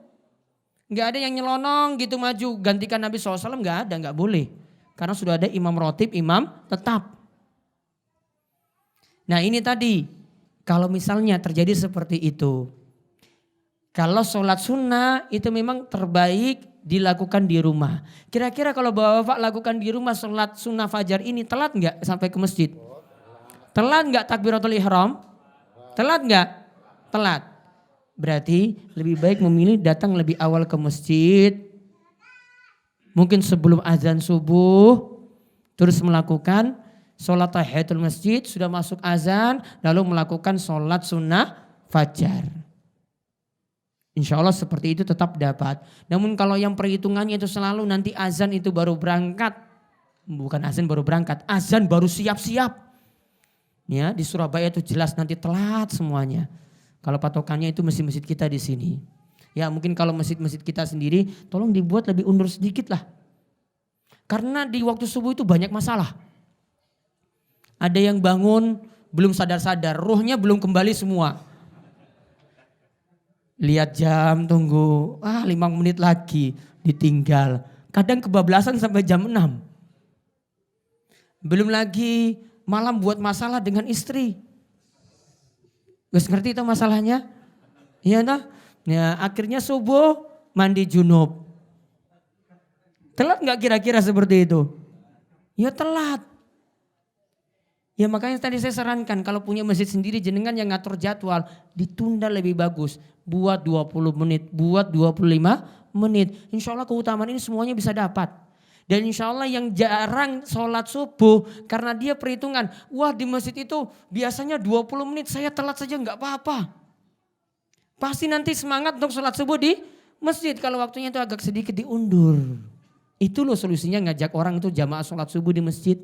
Gak ada yang nyelonong gitu maju gantikan Nabi SAW gak ada, gak boleh. Karena sudah ada imam rotib, imam tetap. Nah ini tadi. Kalau misalnya terjadi seperti itu, Kalau sholat sunnah itu memang terbaik dilakukan di rumah. Kira-kira kalau bapak-bapak lakukan di rumah sholat sunnah fajar ini telat nggak sampai ke masjid? Telat nggak takbiratul ihram? Telat nggak? Telat. Berarti lebih baik memilih datang lebih awal ke masjid. Mungkin sebelum azan subuh. Terus melakukan sholat tahiyatul masjid. Sudah masuk azan. Lalu melakukan sholat sunnah fajar. Insya Allah seperti itu tetap dapat. Namun kalau yang perhitungannya itu selalu nanti azan itu baru berangkat. Bukan azan baru berangkat. Azan baru siap-siap. Ya, di Surabaya itu jelas nanti telat semuanya. Kalau patokannya itu masjid-masjid kita di sini. Ya mungkin kalau masjid-masjid kita sendiri tolong dibuat lebih undur sedikit lah. Karena di waktu subuh itu banyak masalah. Ada yang bangun belum sadar-sadar, ruhnya belum kembali semua. Lihat jam, tunggu, 5 menit lagi ditinggal. Kadang kebablasan sampai jam 6. Belum lagi malam buat masalah dengan istri. Gak ngerti itu masalahnya? Iya nah? Ya, akhirnya subuh mandi junub. Telat gak kira-kira seperti itu? Ya telat. Ya makanya tadi saya sarankan kalau punya masjid sendiri jenengan yang ngatur jadwal ditunda lebih bagus. Buat 20 menit, buat 25 menit. Insya Allah keutamaan ini semuanya bisa dapat. Dan insya Allah yang jarang sholat subuh karena dia perhitungan. Wah di masjid itu biasanya 20 menit saya telat saja gak apa-apa. Pasti nanti semangat untuk sholat subuh di masjid kalau waktunya itu agak sedikit diundur. Itu loh solusinya ngajak orang itu jamaah sholat subuh di masjid.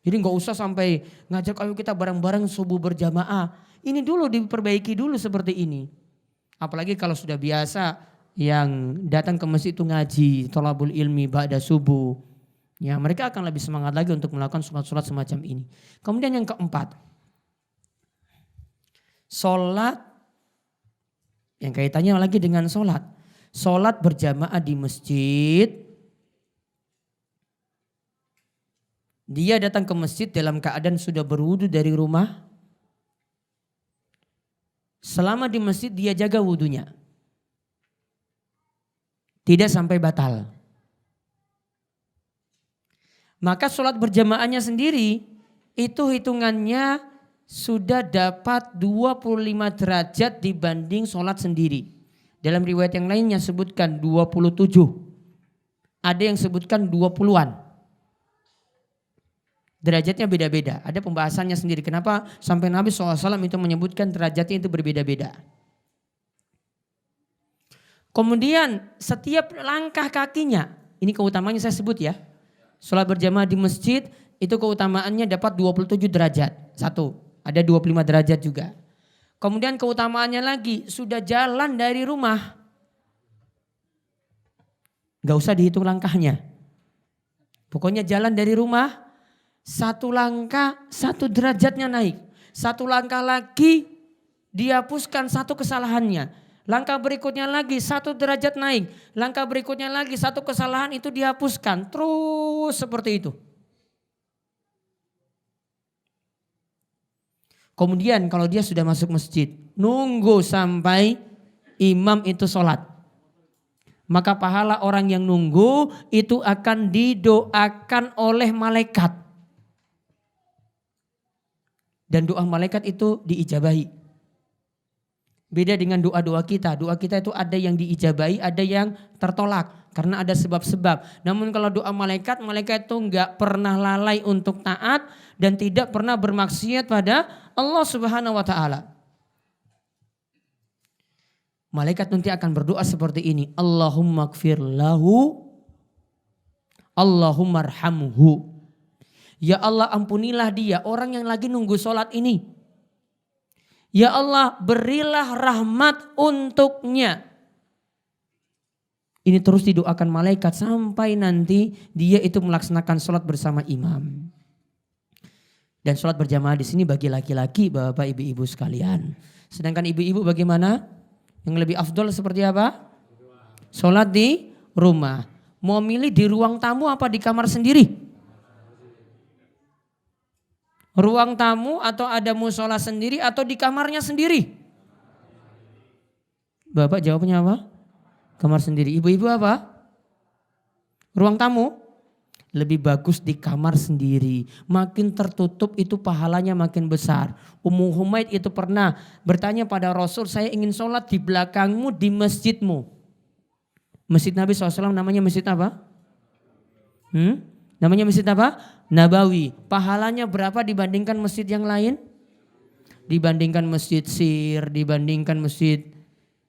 Jadi gak usah sampai ngajak ayo kita bareng-bareng subuh berjamaah. Ini dulu diperbaiki dulu seperti ini. Apalagi kalau sudah biasa yang datang ke masjid itu ngaji, thalabul ilmi ba'da subuh. Ya mereka akan lebih semangat lagi untuk melakukan sholat-sholat semacam ini. Kemudian yang keempat. Sholat yang kaitannya lagi dengan sholat. Sholat berjamaah di masjid. Dia datang ke masjid dalam keadaan sudah berwudu dari rumah. Selama di masjid dia jaga wudunya. Tidak sampai batal. Maka sholat berjamaahnya sendiri itu hitungannya sudah dapat 25 derajat dibanding sholat sendiri. Dalam riwayat yang lainnya sebutkan 27. Ada yang sebutkan 20-an. Derajatnya beda-beda. Ada pembahasannya sendiri. Kenapa sampai Nabi SAW itu menyebutkan derajatnya itu berbeda-beda. Kemudian setiap langkah kakinya. Ini keutamaannya saya sebut ya. Sholat berjamaah di masjid itu keutamaannya dapat 27 derajat. Satu. Ada 25 derajat juga. Kemudian keutamaannya lagi. Sudah jalan dari rumah. Gak usah dihitung langkahnya. Pokoknya jalan dari rumah. Satu langkah, satu derajatnya naik. Satu langkah lagi dihapuskan satu kesalahannya. Langkah berikutnya lagi satu derajat naik. Langkah berikutnya lagi satu kesalahan itu dihapuskan. Terus seperti itu. Kemudian kalau dia sudah masuk masjid. Nunggu sampai imam itu sholat. Maka pahala orang yang nunggu itu akan didoakan oleh malaikat. Dan doa malaikat itu diijabahi. Beda dengan doa-doa kita. Doa kita itu ada yang diijabahi, ada yang tertolak. Karena ada sebab-sebab. Namun kalau doa malaikat, malaikat itu enggak pernah lalai untuk taat. Dan tidak pernah bermaksiat pada Allah Subhanahu wa ta'ala. Malaikat nanti akan berdoa seperti ini. Allahumma gfir lahu. Allahumma arhamhu. Ya Allah ampunilah dia orang yang lagi nunggu sholat ini. Ya Allah berilah rahmat untuknya. Ini terus didoakan malaikat sampai nanti dia itu melaksanakan sholat bersama imam. Dan sholat berjamaah di sini bagi laki-laki, bapak, ibu-ibu sekalian. Sedangkan ibu-ibu bagaimana? Yang lebih afdol seperti apa? Sholat di rumah. Mau milih di ruang tamu apa di kamar sendiri? Ruang tamu atau ada musola sendiri atau di kamarnya sendiri? Bapak jawabnya apa? Kamar sendiri. Ibu-ibu apa? Ruang tamu? Lebih bagus di kamar sendiri. Makin tertutup itu pahalanya makin besar. Ummu Humaid itu pernah bertanya pada Rasul, saya ingin sholat di belakangmu di masjidmu. Masjid Nabi SAW namanya masjid apa? Namanya masjid apa? Nabawi. Pahalanya berapa dibandingkan masjid yang lain? Dibandingkan masjid Sir, dibandingkan masjid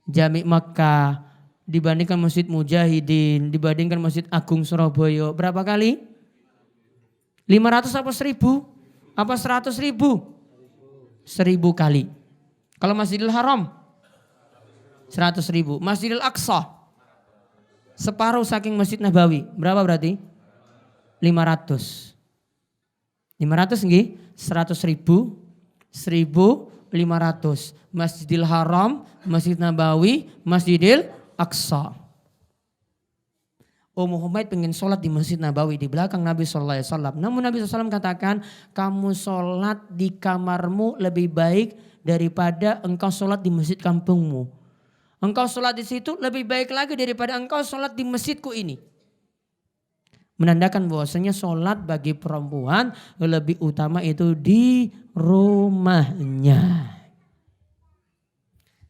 Jami' Makkah, dibandingkan Masjid Mujahidin, dibandingkan Masjid Agung Surabaya. Berapa kali? 500 apa 1000? Apa 100.000? 1000 kali. Kalau Masjidil Haram? 100.000. Masjidil Aqsa? Separuh saking Masjid Nabawi. Berapa berarti? 500. 500 nggih? 100.000. 1.500. Masjidil Haram, Masjid Nabawi, Masjidil Aqsa. Ummu Humaid pengen sholat di Masjid Nabawi di belakang Nabi SAW. Namun Nabi SAW katakan, kamu sholat di kamarmu lebih baik daripada engkau sholat di masjid kampungmu. Engkau sholat di situ lebih baik lagi daripada engkau sholat di masjidku ini. Menandakan bahwasanya sholat bagi perempuan lebih utama itu di rumahnya.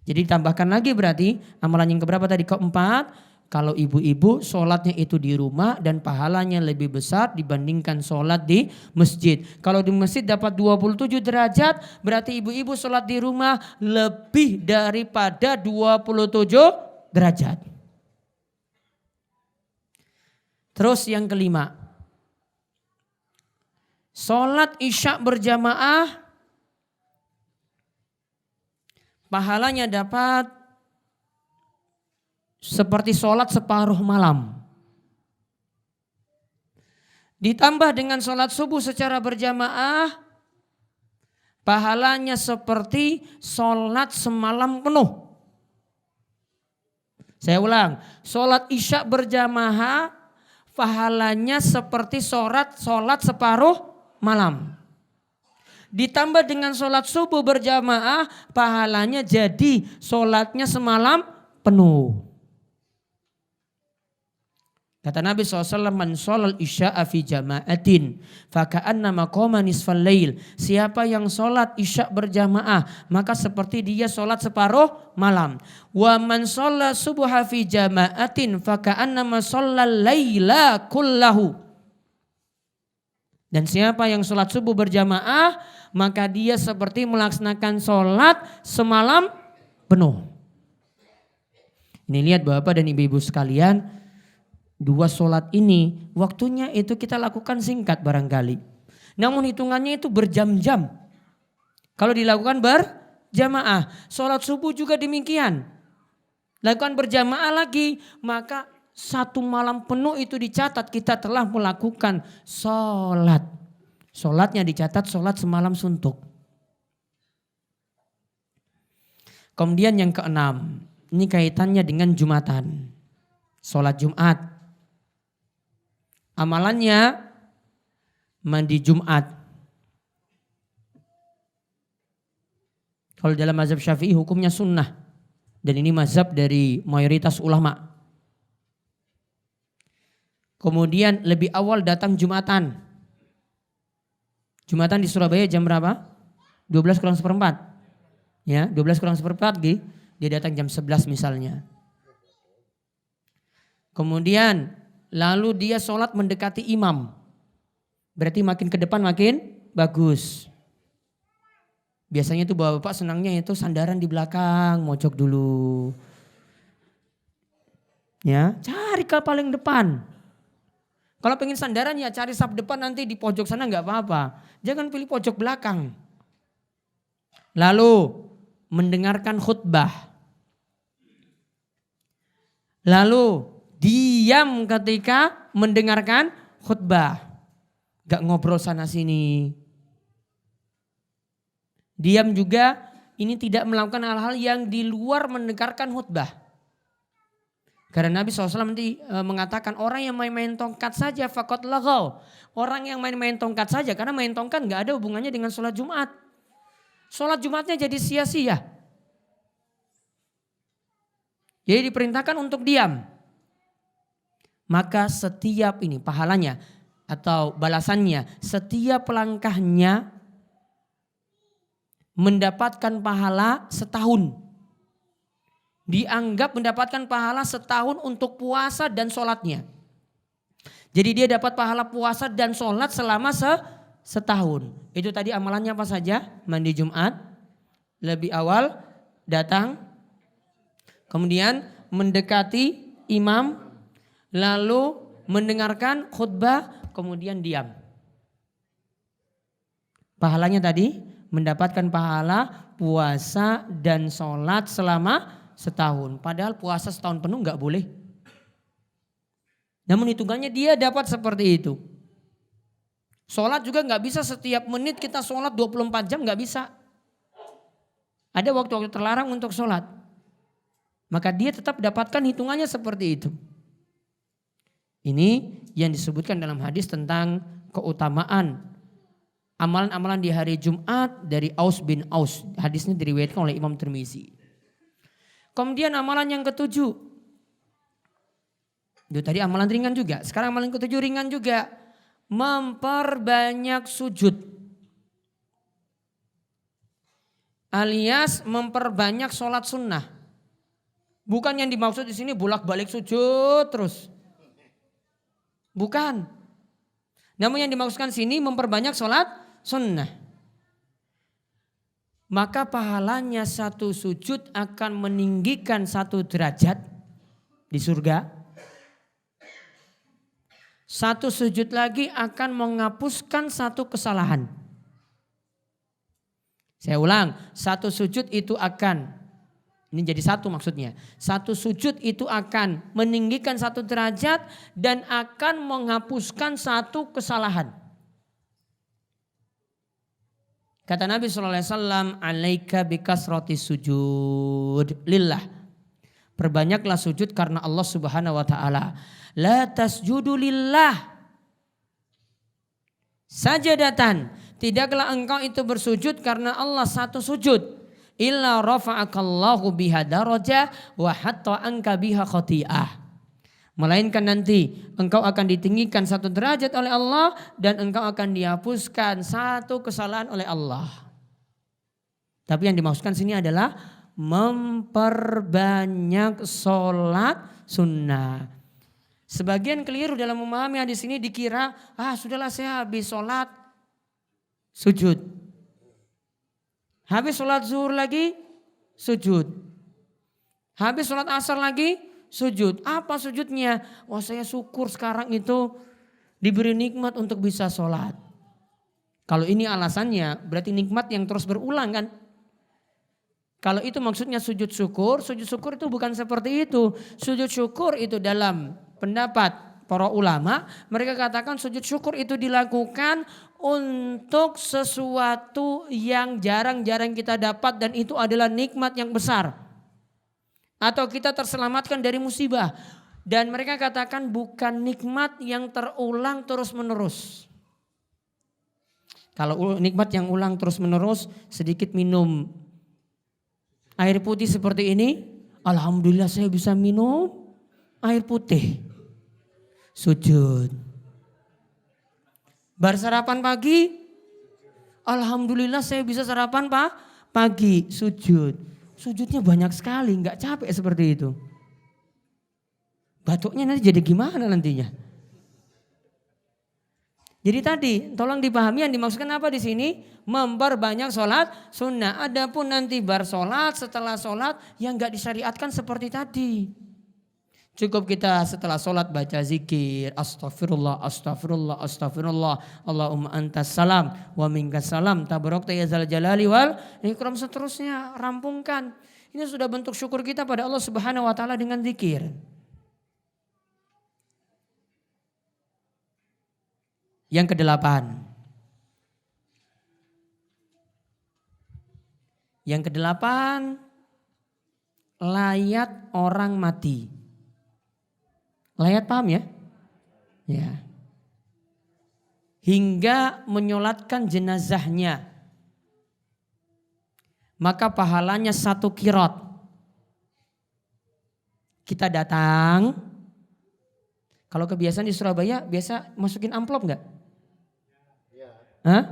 Jadi ditambahkan lagi berarti amalan yang keberapa tadi? Keempat, kalau ibu-ibu sholatnya itu di rumah dan pahalanya lebih besar dibandingkan sholat di masjid. Kalau di masjid dapat 27 derajat, berarti ibu-ibu sholat di rumah lebih daripada 27 derajat. Terus yang kelima, sholat isya berjamaah pahalanya dapat seperti sholat separuh malam. Ditambah dengan sholat subuh secara berjamaah, pahalanya seperti sholat semalam penuh. Saya ulang, sholat isya berjamaah pahalanya seperti sholat separuh malam. Ditambah dengan sholat subuh berjamaah, pahalanya jadi sholatnya semalam penuh. Kata Nabi SAW, man sholal isya'a fi jama'atin faka'annama qoma nisfal lail. Siapa yang sholat isya' berjamaah, maka seperti dia sholat separuh malam. Wa man sholat subuha fi jama'atin faka'annama sholal laila kullahu. Dan siapa yang sholat subuh berjamaah, maka dia seperti melaksanakan sholat semalam penuh. Ini lihat Bapak dan Ibu-ibu sekalian, dua sholat ini waktunya itu kita lakukan singkat barangkali. Namun hitungannya itu berjam-jam. Kalau dilakukan berjamaah, sholat subuh juga demikian. Lakukan berjamaah lagi, maka satu malam penuh itu dicatat kita telah melakukan sholat. Sholatnya dicatat sholat semalam suntuk. Kemudian yang keenam, ini kaitannya dengan Jumatan. Sholat Jumat. Amalannya mandi Jumat. Kalau dalam mazhab Syafi'i hukumnya sunnah. Dan ini mazhab dari mayoritas ulama. Kemudian lebih awal datang Jumatan. Jumatan di Surabaya jam berapa? 12 kurang seperempat. Ya, 12 kurang seperempat dia datang jam 11 misalnya. Kemudian lalu dia sholat mendekati imam. Berarti makin ke depan makin bagus. Biasanya itu bapak senangnya itu sandaran di belakang, mojok dulu. Ya, cari ke paling depan. Kalau pengen sandaran ya cari saf depan, nanti di pojok sana nggak apa-apa. Jangan pilih pojok belakang. Lalu mendengarkan khutbah. Lalu diam ketika mendengarkan khutbah. Gak ngobrol sana sini. Diam juga, ini tidak melakukan hal-hal yang di luar mendengarkan khutbah. Karena Nabi SAW nanti mengatakan orang yang main-main tongkat saja faqad laghaw. Orang yang main-main tongkat saja, karena main tongkat gak ada hubungannya dengan sholat Jumat. Sholat Jumatnya jadi sia-sia. Jadi diperintahkan untuk diam. Maka setiap ini pahalanya atau balasannya, setiap langkahnya mendapatkan pahala setahun. Dianggap mendapatkan pahala setahun untuk puasa dan sholatnya. Jadi dia dapat pahala puasa dan sholat selama setahun. Itu tadi amalannya apa saja? Mandi Jumat, lebih awal datang, kemudian mendekati imam, lalu mendengarkan khutbah, kemudian diam. Pahalanya tadi mendapatkan pahala puasa dan sholat selama setahun. Padahal puasa setahun penuh nggak boleh. Namun hitungannya dia dapat seperti itu. Sholat juga nggak bisa setiap menit kita sholat 24 jam, nggak bisa. Ada waktu-waktu terlarang untuk sholat. Maka dia tetap dapatkan hitungannya seperti itu. Ini yang disebutkan dalam hadis tentang keutamaan amalan-amalan di hari Jumat dari Aus bin Aus. Hadisnya diriwayatkan oleh Imam Tirmizi. Kemudian amalan yang ketujuh. Itu tadi amalan ringan juga. Sekarang amalan ketujuh ringan juga. Memperbanyak sujud. Alias memperbanyak sholat sunnah. Bukan yang dimaksud di sini bolak-balik sujud terus. Bukan. Namun yang dimaksudkan sini memperbanyak sholat sunnah. Maka pahalanya satu sujud akan meninggikan satu derajat di surga. Satu sujud lagi akan menghapuskan satu kesalahan. Saya ulang, satu sujud itu akan, ini jadi satu maksudnya. Satu sujud itu akan meninggikan satu derajat dan akan menghapuskan satu kesalahan. Kata Nabi SAW, alaika bikasrati sujud lillah. Perbanyaklah sujud karena Allah Subhanahu wa taala. La tasjudu lillah sajadatan. Tidaklah engkau itu bersujud karena Allah satu sujud. Illa rafa'akallahu biha darajah wa hatta anka biha khati'ah. Melainkan nanti engkau akan ditinggikan satu derajat oleh Allah dan engkau akan dihapuskan satu kesalahan oleh Allah. Tapi yang dimaksudkan sini adalah memperbanyak sholat sunnah. Sebagian keliru dalam memahami hadis ini dikira, sudahlah saya habis sholat sujud. Habis sholat zuhur lagi sujud. Habis sholat asar lagi sujud. Apa sujudnya? Saya syukur sekarang itu diberi nikmat untuk bisa sholat. Kalau ini alasannya berarti nikmat yang terus berulang kan? Kalau itu maksudnya sujud syukur itu bukan seperti itu. Sujud syukur itu dalam pendapat para ulama, mereka katakan sujud syukur itu dilakukan untuk sesuatu yang jarang-jarang kita dapat dan itu adalah nikmat yang besar. Atau kita terselamatkan dari musibah. Dan mereka katakan bukan nikmat yang terulang terus menerus. Kalau nikmat yang ulang terus menerus, sedikit minum air putih seperti ini, alhamdulillah saya bisa minum air putih. Sujud. Bar sarapan pagi, alhamdulillah saya bisa sarapan pagi. Sujud. Sujudnya banyak sekali, nggak capek seperti itu. Batuknya nanti jadi gimana nantinya? Jadi tadi tolong dipahami yang dimaksudkan apa di sini? Memperbanyak sholat sunnah. Adapun nanti bar sholat, setelah sholat yang nggak disyariatkan seperti tadi. Cukup kita setelah sholat baca zikir. Astaghfirullah, astaghfirullah, astaghfirullah. Allahumma antas salam wa minkas salam. Tabarakta ya zal jalali wal ikram, seterusnya rampungkan. Ini sudah bentuk syukur kita pada Allah Subhanahu wa taala dengan zikir. Yang kedelapan. Yang kedelapan, layat orang mati. Layat paham ya? Ya. Hingga menyolatkan jenazahnya. Maka pahalanya 1 qirot. Kita datang. Kalau kebiasaan di Surabaya biasa masukin amplop enggak? Hah?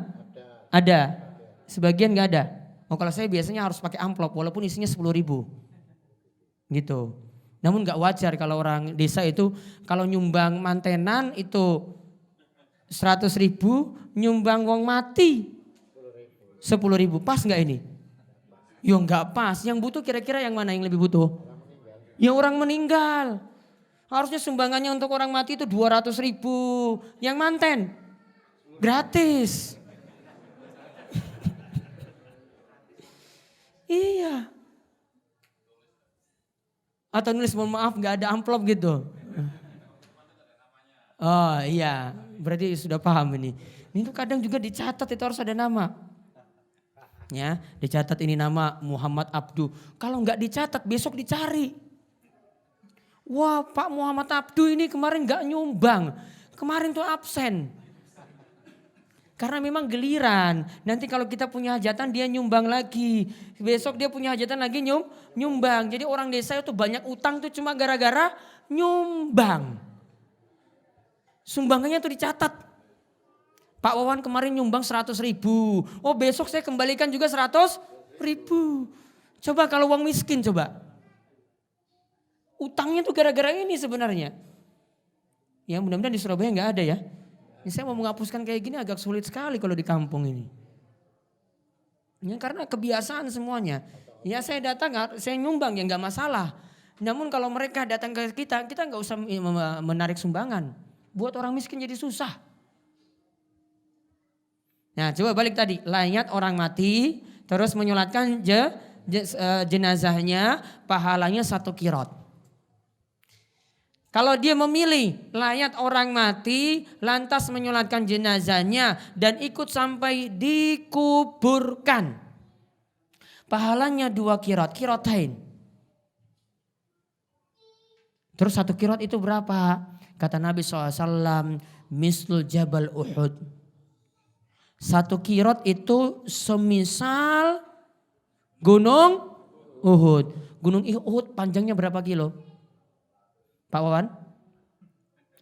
Ada. Sebagian enggak ada. Oh, kalau saya biasanya harus pakai amplop walaupun isinya 10.000. Gitu. Namun enggak wajar kalau orang desa itu kalau nyumbang mantenan itu 100.000, nyumbang wong mati 10.000. Pas enggak ini? Ya enggak pas. Yang butuh kira-kira yang mana yang lebih butuh? Ya orang meninggal. Harusnya sumbangannya untuk orang mati itu 200.000. Yang manten gratis. Iya. Atau nulis mohon maaf gak ada amplop gitu. Oh iya, berarti sudah paham ini. Ini tuh kadang juga dicatat itu harus ada nama. Ya, dicatat ini nama Muhammad Abdu. Kalau nggak dicatat besok dicari. Wah, Pak Muhammad Abdu ini kemarin nggak nyumbang. Kemarin tuh absen. Karena memang geliran. Nanti kalau kita punya hajatan dia nyumbang lagi. Besok dia punya hajatan lagi nyumbang. Jadi orang desa itu banyak utang tuh cuma gara-gara nyumbang. Sumbangannya tuh dicatat. Pak Wawan kemarin nyumbang 100.000. Oh besok saya kembalikan juga 100.000. Coba kalau uang miskin coba. Utangnya tuh gara-gara ini sebenarnya. Ya mudah-mudahan di Surabaya nggak ada ya. Ini saya mau menghapuskan kayak gini agak sulit sekali kalau di kampung ini. Ya, karena kebiasaan semuanya. Ya saya datang, saya nyumbang ya nggak masalah. Namun kalau mereka datang ke kita nggak usah menarik sumbangan. Buat orang miskin jadi susah. Nah coba balik tadi, layat orang mati terus menyolatkan jenazahnya, pahalanya 1 qirot. Kalau dia memilih layat orang mati lantas menyolatkan jenazahnya dan ikut sampai dikuburkan. Pahalanya 2 qirot, qirotain. Terus 1 qirot itu berapa? Kata Nabi SAW, mislul jabal Uhud. 1 qirot itu semisal gunung Uhud. Gunung Uhud panjangnya berapa kilo? Pak Wawan?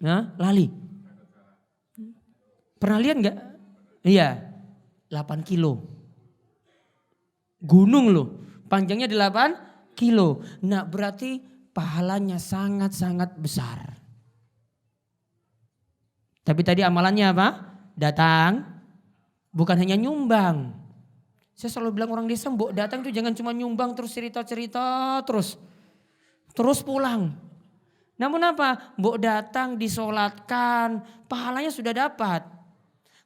Nah, lali. Pernah lihat enggak? Iya, 8 kilo. Gunung loh, panjangnya 8 kilo. Nah berarti pahalanya sangat-sangat besar. Tapi tadi amalannya apa? Datang, bukan hanya nyumbang. Saya selalu bilang orang desa, mbok datang itu jangan cuma nyumbang terus cerita-cerita terus pulang. Namun apa? Mbok datang disolatkan, pahalanya sudah dapat.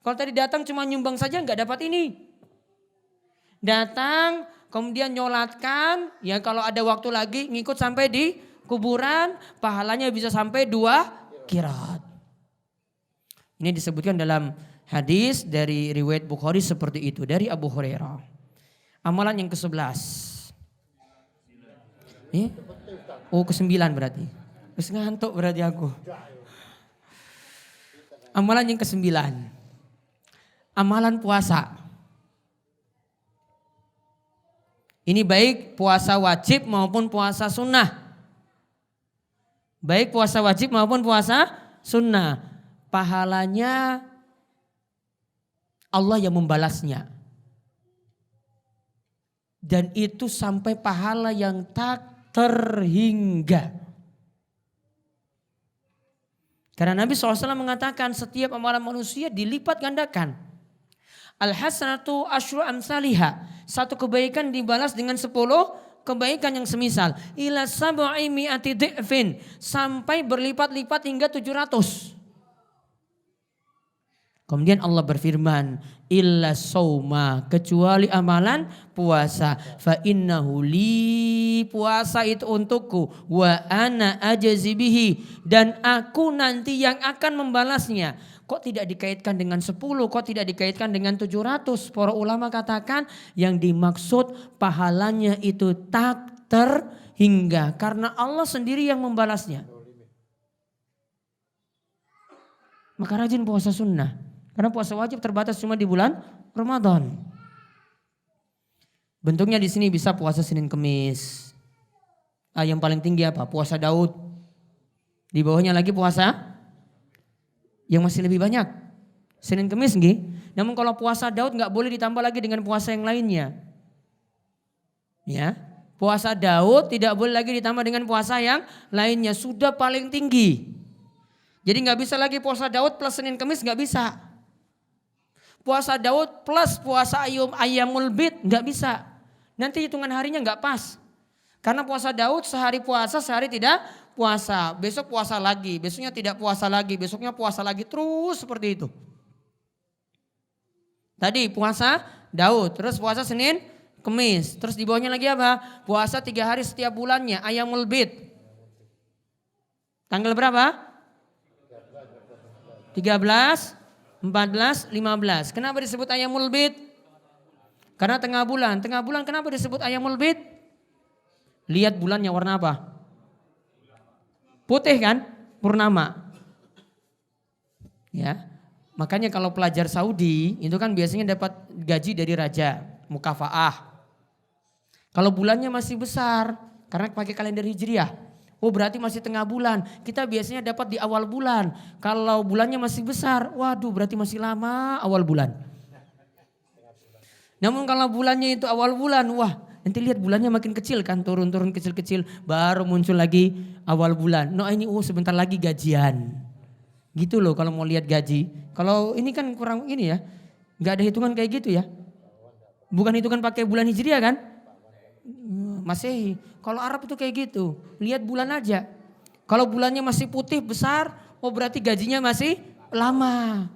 Kalau tadi datang cuma nyumbang saja nggak dapat ini. Datang, kemudian nyolatkan, ya kalau ada waktu lagi ngikut sampai di kuburan, pahalanya bisa sampai 2 qirot. Ini disebutkan dalam hadis dari riwayat Bukhari seperti itu, dari Abu Hurairah. Amalan yang ke-11. Oh ke-9 berarti. Terus ngantuk berarti aku. Amalan yang ke-9. Amalan puasa. Ini baik puasa wajib maupun puasa sunnah. Baik puasa wajib maupun puasa sunnah. Pahalanya Allah yang membalasnya. Dan itu sampai pahala yang tak terhingga. Karena Nabi SAW mengatakan setiap amalan manusia dilipat gandakan. Al-hasanatu asyru amsalihha. 1 kebaikan dibalas dengan 10 kebaikan yang semisal. Ila sab'i mi'ati di'fin. Sampai berlipat-lipat hingga 700. Kemudian Allah berfirman, illa sauma, kecuali amalan puasa. Fa innahu li, puasa itu untukku. Wa ana ajzi bihi, dan aku nanti yang akan membalasnya. Kok tidak dikaitkan dengan 10, kok tidak dikaitkan dengan 700? Para ulama katakan yang dimaksud pahalanya itu tak terhingga. Karena Allah sendiri yang membalasnya. Maka rajin puasa sunnah. Karena puasa wajib terbatas cuma di bulan Ramadan. Bentuknya di sini bisa puasa Senin Kemis. Yang paling tinggi apa? Puasa Daud. Di bawahnya lagi puasa yang masih lebih banyak, Senin Kemis nggih. Namun kalau puasa Daud nggak boleh ditambah lagi dengan puasa yang lainnya. Ya, puasa Daud tidak boleh lagi ditambah dengan puasa yang lainnya, sudah paling tinggi. Jadi nggak bisa lagi puasa Daud plus Senin Kemis, nggak bisa. Puasa Daud plus puasa Ayyamul Bid nggak bisa. Nanti hitungan harinya nggak pas. Karena puasa Daud sehari puasa, sehari tidak puasa. Besok puasa lagi, besoknya tidak puasa lagi, besoknya puasa lagi, terus seperti itu. Tadi puasa Daud, terus puasa Senin, Kemis. Terus di bawahnya lagi apa? Puasa 3 hari setiap bulannya, Ayyamul Bid. Tanggal berapa? 13, 14, 15. Kenapa disebut Ayyamul Bid? Karena tengah bulan. Tengah bulan kenapa disebut Ayyamul Bid? Lihat bulannya warna apa? Putih kan? Purnama. Ya. Makanya kalau pelajar Saudi itu kan biasanya dapat gaji dari raja, mukafaah. Kalau bulannya masih besar karena pakai kalender Hijriah. Oh berarti masih tengah bulan. Kita biasanya dapat di awal bulan. Kalau bulannya masih besar, waduh berarti masih lama awal bulan. Namun kalau bulannya itu awal bulan, wah nanti lihat bulannya makin kecil kan, turun-turun kecil-kecil, baru muncul lagi awal bulan. No ini sebentar lagi gajian. Gitu loh kalau mau lihat gaji. Kalau ini kan kurang ini ya, nggak ada hitungan kayak gitu ya. Bukan hitungan pakai bulan Hijriah kan? Masehi. Kalau Arab itu kayak gitu, lihat bulan aja. Kalau bulannya masih putih besar, oh berarti gajinya masih lama.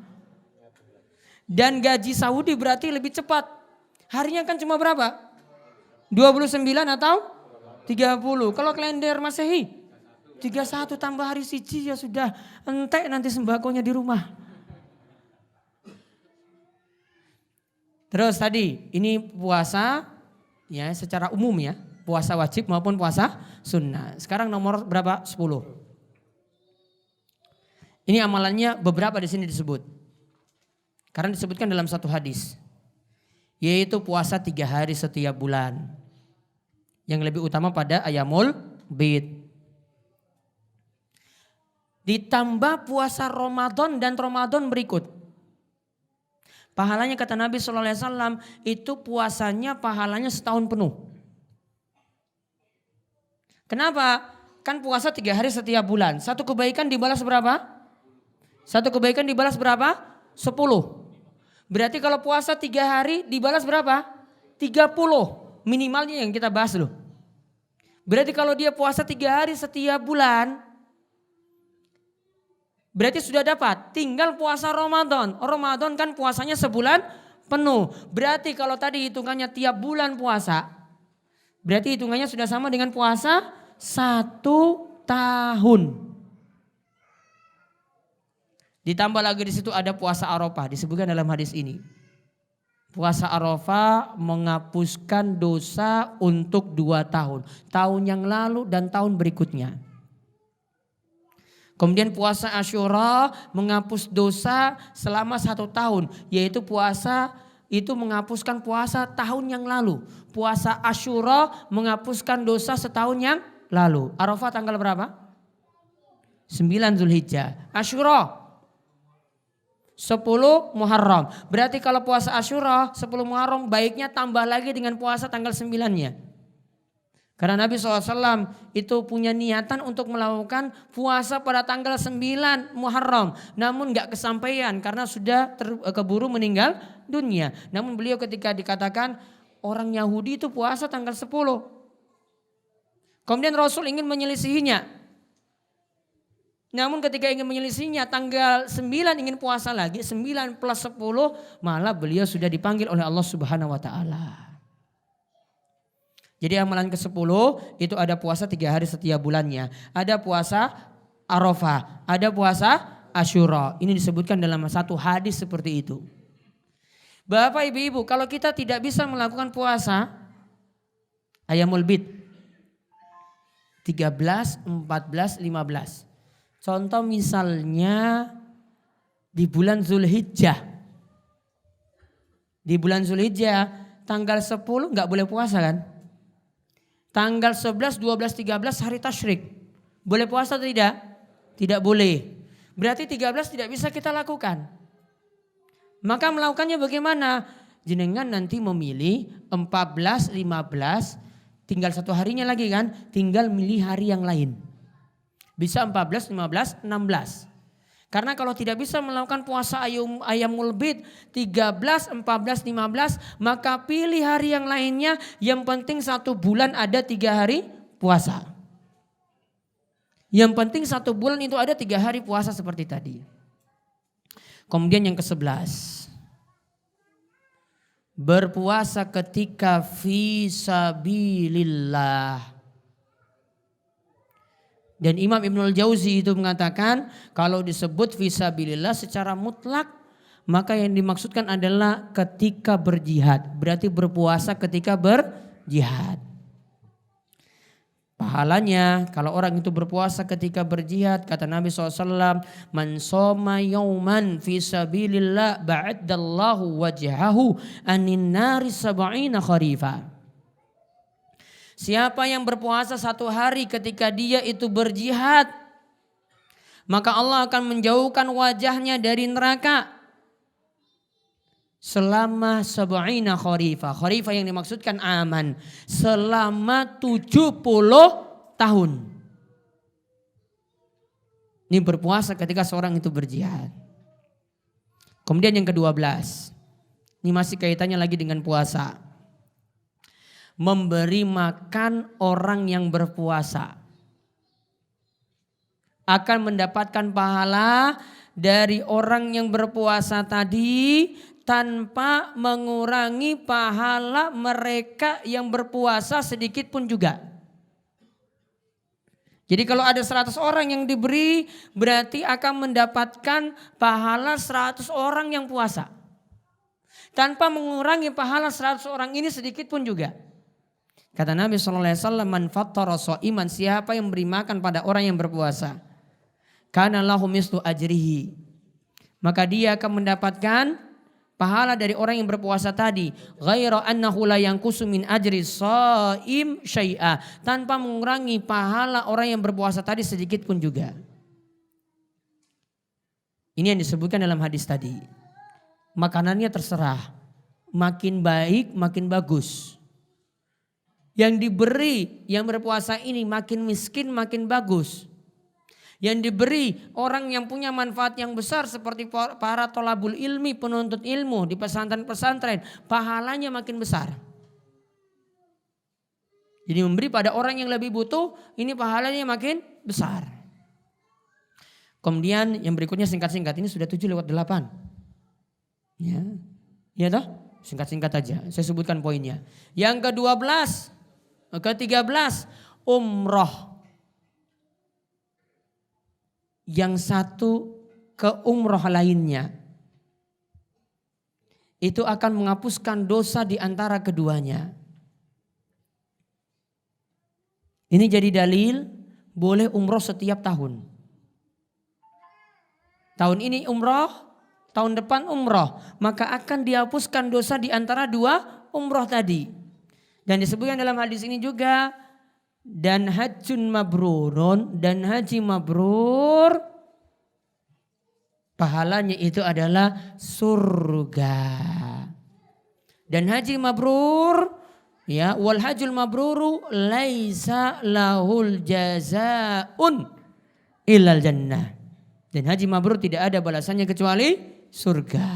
Dan gaji Saudi berarti lebih cepat. Harinya kan cuma berapa? 29 atau 30. Kalau kalender Masehi 31 tambah hari siji ya sudah entek nanti sembakonya di rumah. Terus tadi ini puasa ya secara umum ya, puasa wajib maupun puasa sunnah. Sekarang nomor berapa? 10. Ini amalannya beberapa di sini disebut. Karena disebutkan dalam satu hadis. Yaitu puasa 3 hari setiap bulan. Yang lebih utama pada Ayyamul Bid. Ditambah puasa Ramadan dan Ramadan berikut. Pahalanya kata Nabi SAW itu puasanya pahalanya setahun penuh. Kenapa? Kan puasa 3 hari setiap bulan. Satu kebaikan dibalas berapa? Satu kebaikan dibalas berapa? 10. Berarti kalau puasa 3 hari dibalas berapa? 30. Minimalnya yang kita bahas loh. Berarti kalau dia puasa 3 hari setiap bulan, berarti sudah dapat. Tinggal puasa Ramadan. Ramadan kan puasanya sebulan penuh. Berarti kalau tadi hitungannya tiap bulan puasa, berarti hitungannya sudah sama dengan puasa 1 tahun. Ditambah lagi di situ ada puasa Arafah, disebutkan dalam hadis ini. Puasa Arafah menghapuskan dosa untuk 2 tahun. Tahun yang lalu dan tahun berikutnya. Kemudian puasa Asyura menghapus dosa selama 1 tahun. Yaitu puasa itu menghapuskan puasa tahun yang lalu. Puasa Asyura menghapuskan dosa setahun yang lalu. Arafah tanggal berapa? 9 Zulhijjah. Asyura 10 Muharram. Berarti kalau puasa Asyura 10 Muharram baiknya tambah lagi dengan puasa tanggal 9-nya. Karena Nabi SAW itu punya niatan untuk melakukan puasa pada tanggal 9 Muharram. Namun gak kesampaian karena sudah keburu meninggal dunia. Namun beliau ketika dikatakan orang Yahudi itu puasa tanggal 10. Kemudian Rasul ingin menyelisihinya. Namun ketika ingin menyelisihinya tanggal 9 ingin puasa lagi. 9 plus 10 malah beliau sudah dipanggil oleh Allah Subhanahu wa ta'ala. Jadi amalan ke-10 itu ada puasa 3 hari setiap bulannya. Ada puasa Arafah, ada puasa Asyura. Ini disebutkan dalam satu hadis seperti itu. Bapak ibu-ibu kalau kita tidak bisa melakukan puasa Ayyamul Bid 13, 14, 15. Contoh misalnya di bulan Zulhijjah. Di bulan Zulhijjah tanggal 10 gak boleh puasa kan? tanggal 11, 12, 13 hari tasyrik. Boleh puasa atau tidak? Tidak boleh. Berarti 13 tidak bisa kita lakukan. Maka melakukannya bagaimana? Jenengan nanti memilih 14, 15, tinggal satu harinya lagi kan, tinggal milih hari yang lain. Bisa 14, 15, 16. Karena kalau tidak bisa melakukan puasa Ayyamul Bid 13, 14, 15, maka pilih hari yang lainnya. Yang penting 1 bulan ada 3 hari puasa. Yang penting 1 bulan itu ada 3 hari puasa seperti tadi. Kemudian yang ke-11. Berpuasa ketika fisabilillah. Dan Imam Ibnul Jauzi itu mengatakan kalau disebut fisabilillah secara mutlak maka yang dimaksudkan adalah ketika berjihad. Berarti berpuasa ketika berjihad. Pahalanya kalau orang itu berpuasa ketika berjihad, kata Nabi SAW, man soma yauman fisabilillah ba'addallahu wajhahu anin nari sab'ina kharifa. Siapa yang berpuasa 1 hari ketika dia itu berjihad, maka Allah akan menjauhkan wajahnya dari neraka selama 70 kharifah. Kharifah yang dimaksudkan aman, selama 70 tahun. Ini berpuasa ketika seorang itu berjihad. Kemudian yang ke-12. Ini masih kaitannya lagi dengan puasa. Memberi makan orang yang berpuasa akan mendapatkan pahala dari orang yang berpuasa tadi tanpa mengurangi pahala mereka yang berpuasa sedikit pun juga. Jadi kalau ada 100 orang yang diberi berarti akan mendapatkan pahala 100 orang yang puasa. Tanpa mengurangi pahala 100 orang ini sedikit pun juga. Kata Nabi SAW, man fattara sha'iman, siapa yang beri makan pada orang yang berpuasa, kana lahu mislu ajrihi, maka dia akan mendapatkan pahala dari orang yang berpuasa tadi, ghaira annahu la yanqusu min ajri shaim syai'a, tanpa mengurangi pahala orang yang berpuasa tadi sedikit pun juga. Ini yang disebutkan dalam hadis tadi. Makanannya terserah, makin baik makin bagus. Yang diberi yang berpuasa ini makin miskin makin bagus. Yang diberi orang yang punya manfaat yang besar seperti para tholabul ilmi, penuntut ilmu di pesantren-pesantren, pahalanya makin besar. Jadi memberi pada orang yang lebih butuh, ini pahalanya makin besar. Kemudian yang berikutnya singkat-singkat, ini sudah 7:08. Ya, ya toh? Singkat-singkat aja, saya sebutkan poinnya. Yang ke-12. Ke-13 umroh. Yang satu ke umroh lainnya. Itu akan menghapuskan dosa di antara keduanya. Ini jadi dalil boleh umroh setiap tahun. Tahun ini umroh, tahun depan umroh. Maka akan dihapuskan dosa di antara 2 umroh tadi. Dan disebutkan dalam hadis ini juga, dan hajjun mabrurun, dan haji mabrur pahalanya itu adalah surga. Dan haji mabrur, ya, wal hajjul mabruru laisa lahul jazaun illal jannah. Dan haji mabrur tidak ada balasannya kecuali surga.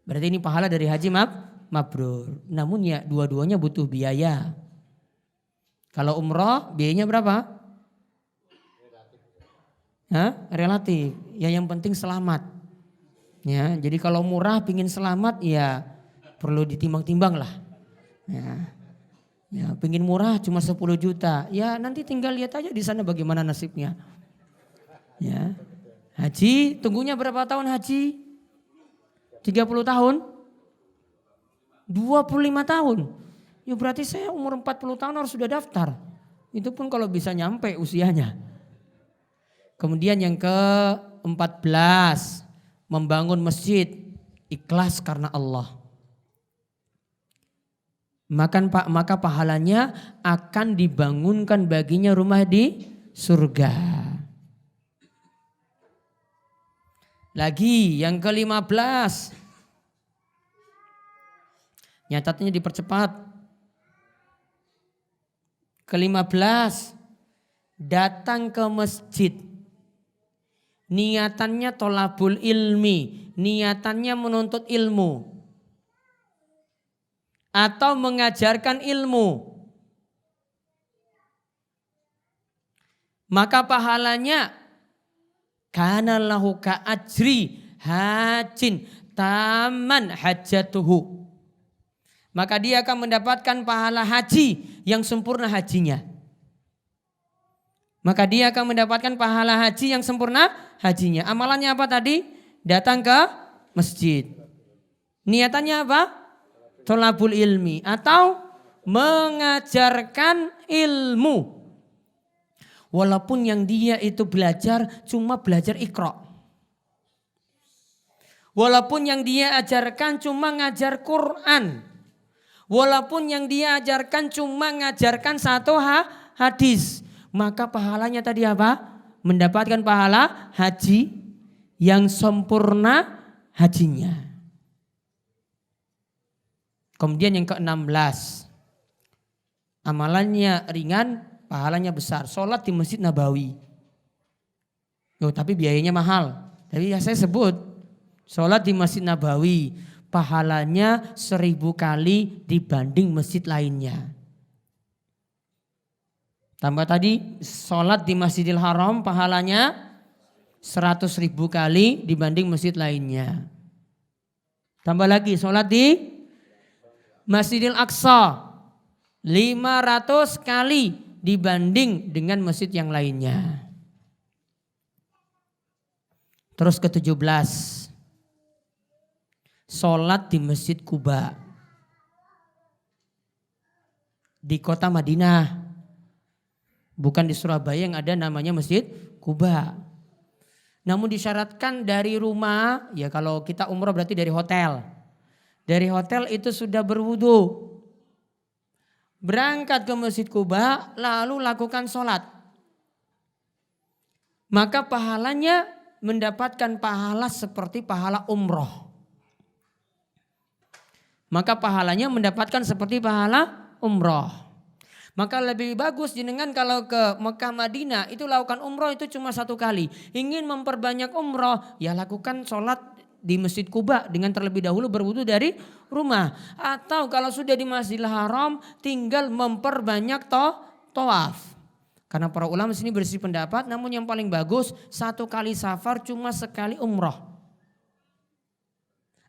Berarti ini pahala dari haji mabrur. Namun ya dua-duanya butuh biaya. Kalau umroh biayanya berapa? Relatif. Ya yang penting selamat. Ya, jadi kalau murah pingin selamat ya perlu ditimbang-timbang lah. Ya, pingin murah cuma 10 juta. Ya nanti tinggal lihat aja di sana bagaimana nasibnya. Ya. Haji tunggunya berapa tahun haji? 30 tahun? 25 tahun. Ya berarti saya umur 40 tahun harus sudah daftar. Itu pun kalau bisa nyampe usianya. Kemudian yang ke-14, membangun masjid ikhlas karena Allah. maka pahalanya akan dibangunkan baginya rumah di surga. Lagi yang ke-15. Nyatatnya dipercepat. Ke-15. Datang ke masjid. Niatannya tolabul ilmi. Niatannya menuntut ilmu. Atau mengajarkan ilmu. Maka pahalanya kana lahu ka ajri hajin taman hajatuhu. Maka dia akan mendapatkan pahala haji yang sempurna hajinya. Maka dia akan mendapatkan pahala haji yang sempurna hajinya. Amalannya apa tadi? Datang ke masjid. Niatannya apa? Tholabul ilmi atau mengajarkan ilmu. Walaupun yang dia itu belajar cuma belajar Iqra. Walaupun yang dia ajarkan cuma ngajar Quran. Walaupun yang dia ajarkan cuma ngajarkan satu hadis. Maka pahalanya tadi apa? Mendapatkan pahala haji yang sempurna hajinya. Kemudian yang ke-16. Amalannya ringan, pahalanya besar. Sholat di Masjid Nabawi. Tapi biayanya mahal. Tapi ya saya sebut. Sholat di Masjid Nabawi. Pahalanya 1000 kali dibanding masjid lainnya. Tambah tadi sholat di Masjidil Haram pahalanya 100.000 kali dibanding masjid lainnya. Tambah lagi sholat di Masjidil Aqsa 500 kali dibanding dengan masjid yang lainnya. Terus ke-17. Sholat di Masjid Quba. Di kota Madinah. Bukan di Surabaya yang ada namanya Masjid Quba. Namun disyaratkan dari rumah, ya kalau kita umroh berarti dari hotel. Dari hotel itu sudah berwudu. Berangkat ke Masjid Quba lalu lakukan sholat. Maka pahalanya mendapatkan pahala seperti pahala umroh. Maka pahalanya mendapatkan seperti pahala umroh. Maka lebih bagus jenengan kalau ke Mekah Madinah itu lakukan umroh itu cuma 1 kali. Ingin memperbanyak umroh ya lakukan sholat di Masjid Quba dengan terlebih dahulu berwudu dari rumah. Atau kalau sudah di Masjidil Haram tinggal memperbanyak tawaf. Karena para ulama sini bersih pendapat namun yang paling bagus 1 kali safar cuma sekali umroh.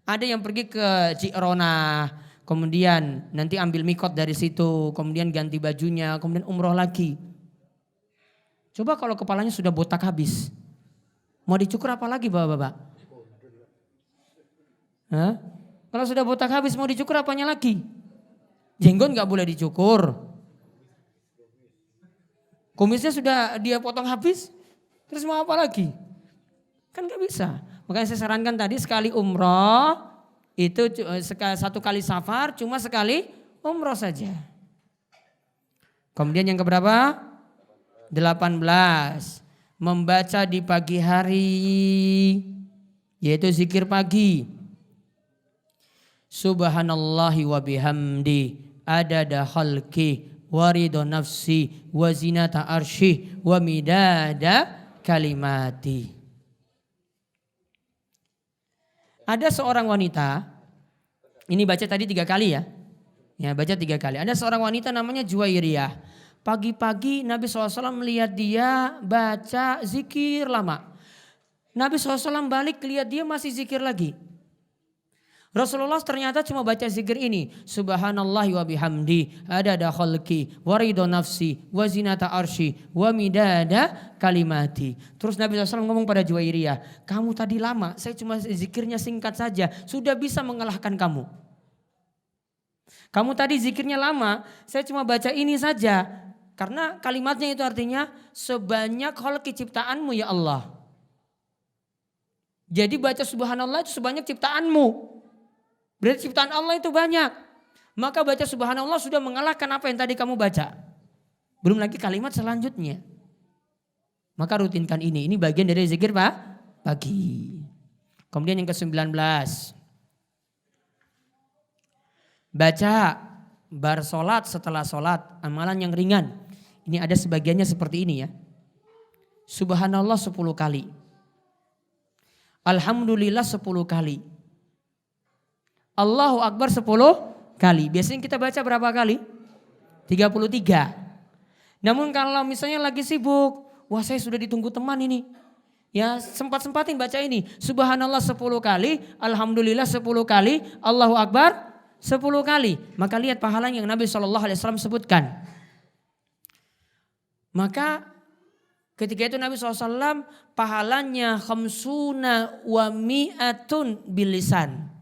Ada yang pergi ke Ji'ronah. Kemudian nanti ambil mikot dari situ, kemudian ganti bajunya, kemudian umroh lagi. Coba kalau kepalanya sudah botak habis. Mau dicukur apa lagi bapak-bapak? Hah? Kalau sudah botak habis mau dicukur apanya lagi? Jenggot gak boleh dicukur. Kumisnya sudah dia potong habis, terus mau apa lagi? Kan gak bisa. Makanya saya sarankan tadi sekali umroh. Itu 1 kali safar cuma sekali umroh saja. Kemudian yang keberapa? 18. Membaca di pagi hari. Yaitu zikir pagi. Subhanallahi wa bihamdi. Adada khalqi. Warido nafsi. Wa zinata arsyih. Wa midada kalimati. Ada seorang wanita, ini baca tadi 3 kali ya. Ya baca 3 kali. Ada seorang wanita namanya Juwairiyah. Pagi-pagi Nabi SAW melihat dia baca zikir lama. Nabi SAW balik lihat dia masih zikir lagi. Rasulullah ternyata cuma baca zikir ini. Subhanallahi wa bihamdi. Adada khalqi. Warido nafsi. Wa zinata arsy. Wa midada kalimati. Terus Nabi SAW ngomong pada Juwairiyah. Kamu tadi lama. Saya cuma zikirnya singkat saja. Sudah bisa mengalahkan kamu. Kamu tadi zikirnya lama. Saya cuma baca ini saja. Karena kalimatnya itu artinya. Sebanyak khalqi ciptaanmu ya Allah. Jadi baca subhanallah itu sebanyak ciptaanmu. Berarti ciptaan Allah itu banyak. Maka baca subhanallah sudah mengalahkan apa yang tadi kamu baca. Belum lagi kalimat selanjutnya. Maka rutinkan ini. Ini bagian dari zikir pagi. Kemudian yang ke-19. Baca bar solat setelah solat. Amalan yang ringan. Ini ada sebagiannya seperti ini ya. Subhanallah 10 kali. Alhamdulillah 10 kali. Allahu Akbar 10 kali. Biasanya kita baca berapa kali? 33. Namun kalau misalnya lagi sibuk, wah saya sudah ditunggu teman ini. Ya sempat-sempatin baca ini. Subhanallah 10 kali, Alhamdulillah 10 kali, Allahu Akbar 10 kali. Maka lihat pahala yang Nabi SAW sebutkan. Maka ketika itu Nabi SAW pahalanya khamsuna wa mi'atun bilisan.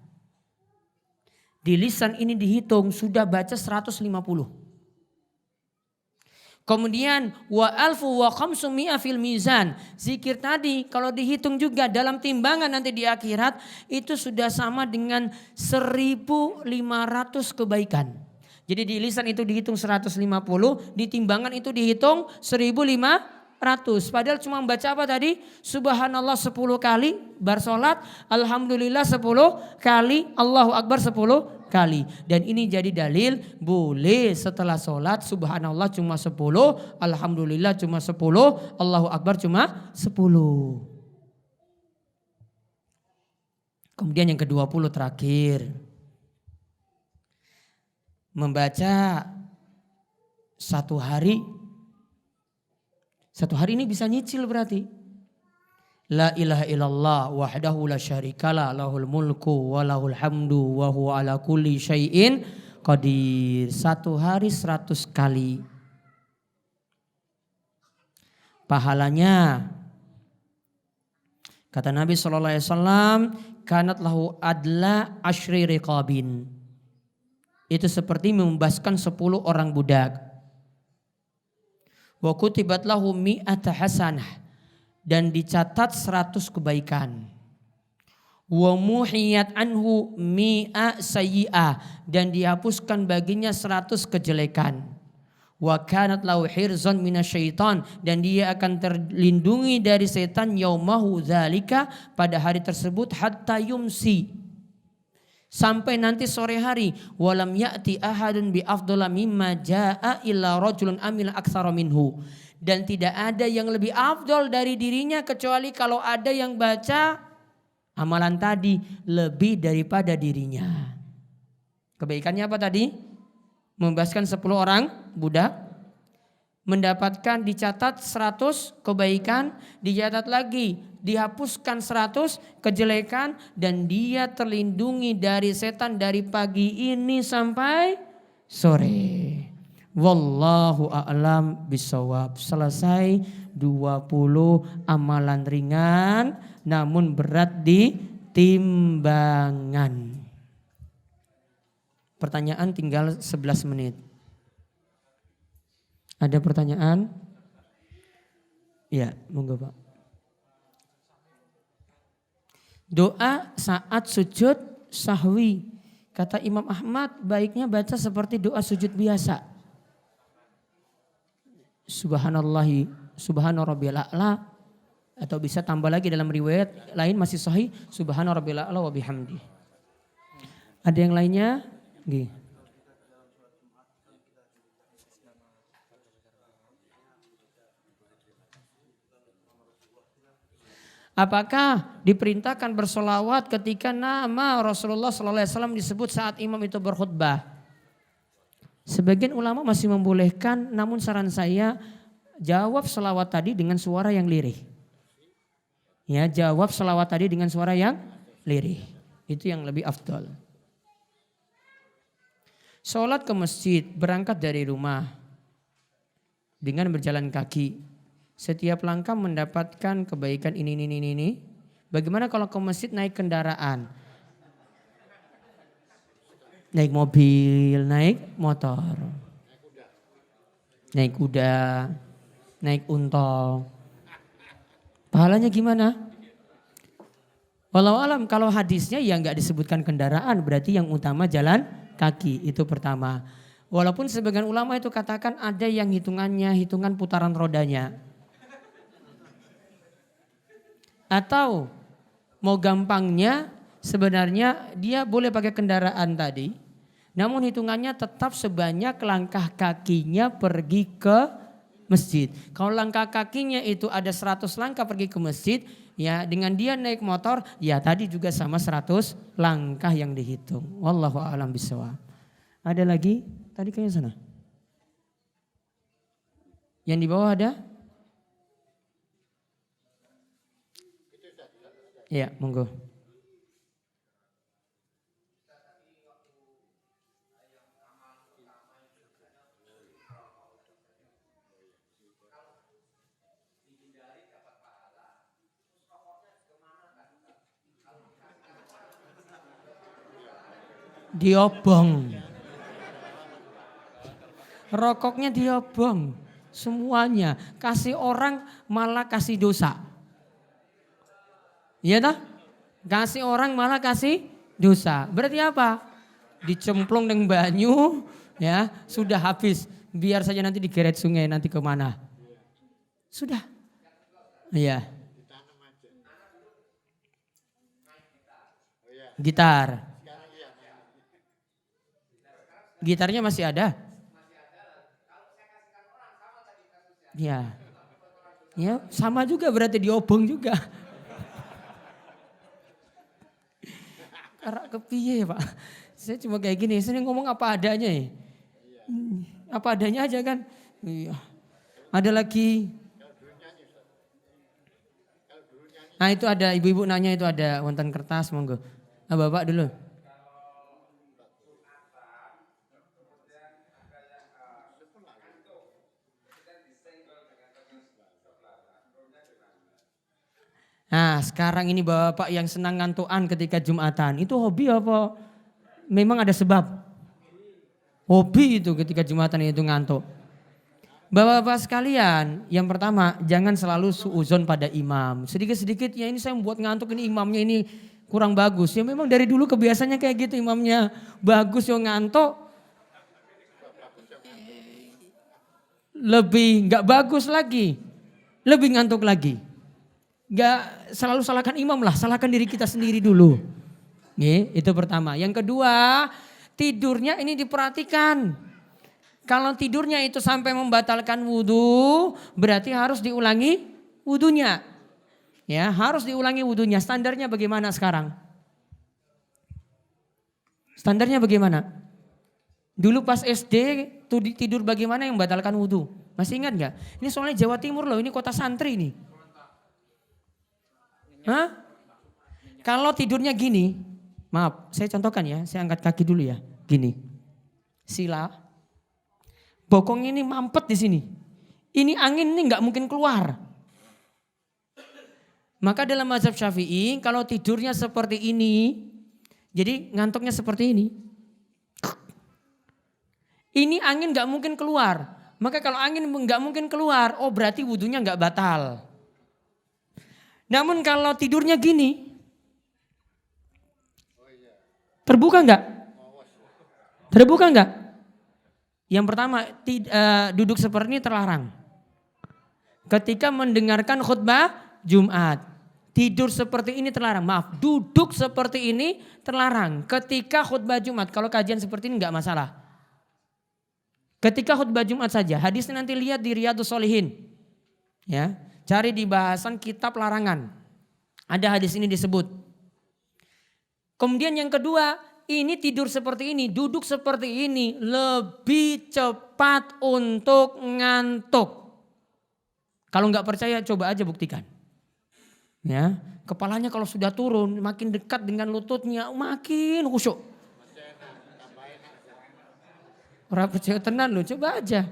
Di lisan ini dihitung sudah baca 150. Kemudian wa alfu wa khamsu mi'a fil mizan. Zikir tadi kalau dihitung juga dalam timbangan nanti di akhirat itu sudah sama dengan 1.500 kebaikan. Jadi di lisan itu dihitung 150, di timbangan itu dihitung 1.500. Padahal cuma baca apa tadi? Subhanallah 10 kali bar solat, Alhamdulillah 10 kali, Allahu Akbar 10 kali. Dan ini jadi dalil boleh setelah solat subhanallah cuma 10, Alhamdulillah cuma 10, Allahu Akbar cuma 10. Kemudian yang ke-20 terakhir. Membaca satu hari ini bisa nyicil berarti. La ilaha illallah wahdahu la syarikalah lahul mulku wa lahul hamdu wa huwa ala kulli syai'in qadir. Satu hari 100 kali. Pahalanya kata Nabi SAW, kanat lahu adla asyri riqabin. Itu seperti membebaskan 10 orang budak. Wa kutibat lahu mi'ata hasanah, dan dicatat 100 kebaikan. Wa muhiyat anhu mi'a sayyi'ah, dan dihapuskan baginya 100 kejelekan. Wa kanat lahu hirzan minasyaitan, dan dia akan terlindungi dari setan yaumahu dzalika, pada hari tersebut hatta yumsi, sampai nanti sore hari. Walam ya'ti ahadun bi afdhala mimma jaa'a illa rajulun amila aktsara minhu, dan tidak ada yang lebih afdol dari dirinya kecuali kalau ada yang baca amalan tadi lebih daripada dirinya. Kebaikannya apa tadi? Membebaskan 10 orang budak, mendapatkan dicatat 100 kebaikan, dicatat lagi dihapuskan 100 kejelekan, dan dia terlindungi dari setan dari pagi ini sampai sore. Wallahu a'lam bisawab. Selesai 20 amalan ringan namun berat di timbangan. Pertanyaan tinggal 11 menit. Ada pertanyaan? Ya, monggo Pak. Doa saat sujud sahwi. Kata Imam Ahmad baiknya baca seperti doa sujud biasa. Subhanallahi subhana rabbiyal a'la, atau bisa tambah lagi dalam riwayat lain masih sahih subhana rabbiyal a'la wa bihamdi. Ada yang lainnya? Nggih. Apakah diperintahkan bersolawat ketika nama Rasulullah SAW disebut saat imam itu berkhutbah? Sebagian ulama masih membolehkan, namun saran saya jawab selawat tadi dengan suara yang lirih. Ya, jawab selawat tadi dengan suara yang lirih. Itu yang lebih afdal. Sholat ke masjid, berangkat dari rumah dengan berjalan kaki. Setiap langkah mendapatkan kebaikan ini. Bagaimana kalau ke masjid naik kendaraan? Naik mobil, naik motor. Naik kuda, naik unta. Pahalanya gimana? Wallahu alam, kalau hadisnya ya nggak disebutkan kendaraan, berarti yang utama jalan kaki. Itu pertama. Walaupun sebagian ulama itu katakan ada yang hitungannya hitungan putaran rodanya. Atau mau gampangnya sebenarnya dia boleh pakai kendaraan tadi. Namun hitungannya tetap sebanyak langkah kakinya pergi ke masjid. Kalau langkah kakinya itu ada 100 langkah pergi ke masjid. Ya dengan dia naik motor ya tadi juga sama 100 langkah yang dihitung. Wallahu a'lam bishawab. Ada lagi? Tadi kayaknya sana. Yang di bawah ada? Ya, monggo. Diobong. Rokoknya diobong. Semuanya. Kasih orang malah kasih dosa. Iya toh? Kasih orang malah kasih dosa. Berarti apa? Dicemplung dengan banyu ya sudah habis. Biar saja nanti digeret sungai nanti kemana. Sudah. Iya. Gitar. Gitarnya masih ada? Ya. Ya, sama juga berarti diobong juga. Karena kepiye Pak. Saya cuma kayak gini, saya ngomong apa adanya ya. Apa adanya aja kan. Iya. Ada lagi. Nah itu ada ibu-ibu nanya itu ada wonten kertas monggo. Nah, Bapak dulu. Nah sekarang ini bapak yang senang ngantuan ketika Jumatan. Itu hobi apa? Memang ada sebab? Hobi itu ketika Jumatan itu ngantuk. Bapak-bapak sekalian, yang pertama jangan selalu suuzon pada imam. Sedikit-sedikit ya ini saya membuat ngantuk ini imamnya ini kurang bagus. Ya memang dari dulu kebiasaannya kayak gitu imamnya bagus yang ngantuk. Lebih gak bagus lagi. Lebih ngantuk lagi. Gak selalu salahkan imam lah, salahkan diri kita sendiri dulu. Nih, itu pertama. Yang kedua, tidurnya ini diperhatikan. Kalau tidurnya itu sampai membatalkan wudhu, berarti harus diulangi wudhunya. Ya, harus diulangi wudhunya. Standarnya bagaimana sekarang? Standarnya bagaimana? Dulu pas SD tidur bagaimana yang membatalkan wudhu? Masih ingat gak? Ini soalnya Jawa Timur loh, ini kota santri nih. Hah? Kalau tidurnya gini, maaf saya contohkan ya, saya angkat kaki dulu ya, gini. Sila, bokong ini mampet di sini. Ini angin ini nggak mungkin keluar. Maka dalam mazhab Syafi'i, kalau tidurnya seperti ini, jadi ngantuknya seperti ini. Ini angin nggak mungkin keluar. Maka kalau angin nggak mungkin keluar, oh berarti wudhunya nggak batal. Namun kalau tidurnya gini, terbuka enggak? Terbuka enggak? Yang pertama, duduk seperti ini terlarang. Ketika mendengarkan khutbah Jumat, tidur seperti ini terlarang. Maaf, duduk seperti ini terlarang. Ketika khutbah Jumat, kalau kajian seperti ini enggak masalah. Ketika khutbah Jumat saja, hadisnya nanti lihat di Riyadhus Shalihin. Ya. Cari di bahasan kitab larangan. Ada hadis ini disebut. Kemudian yang kedua, ini tidur seperti ini, duduk seperti ini lebih cepat untuk ngantuk. Kalau nggak percaya coba aja buktikan. Ya, kepalanya kalau sudah turun makin dekat dengan lututnya makin khusyuk. Orang percaya tenan loh, coba aja.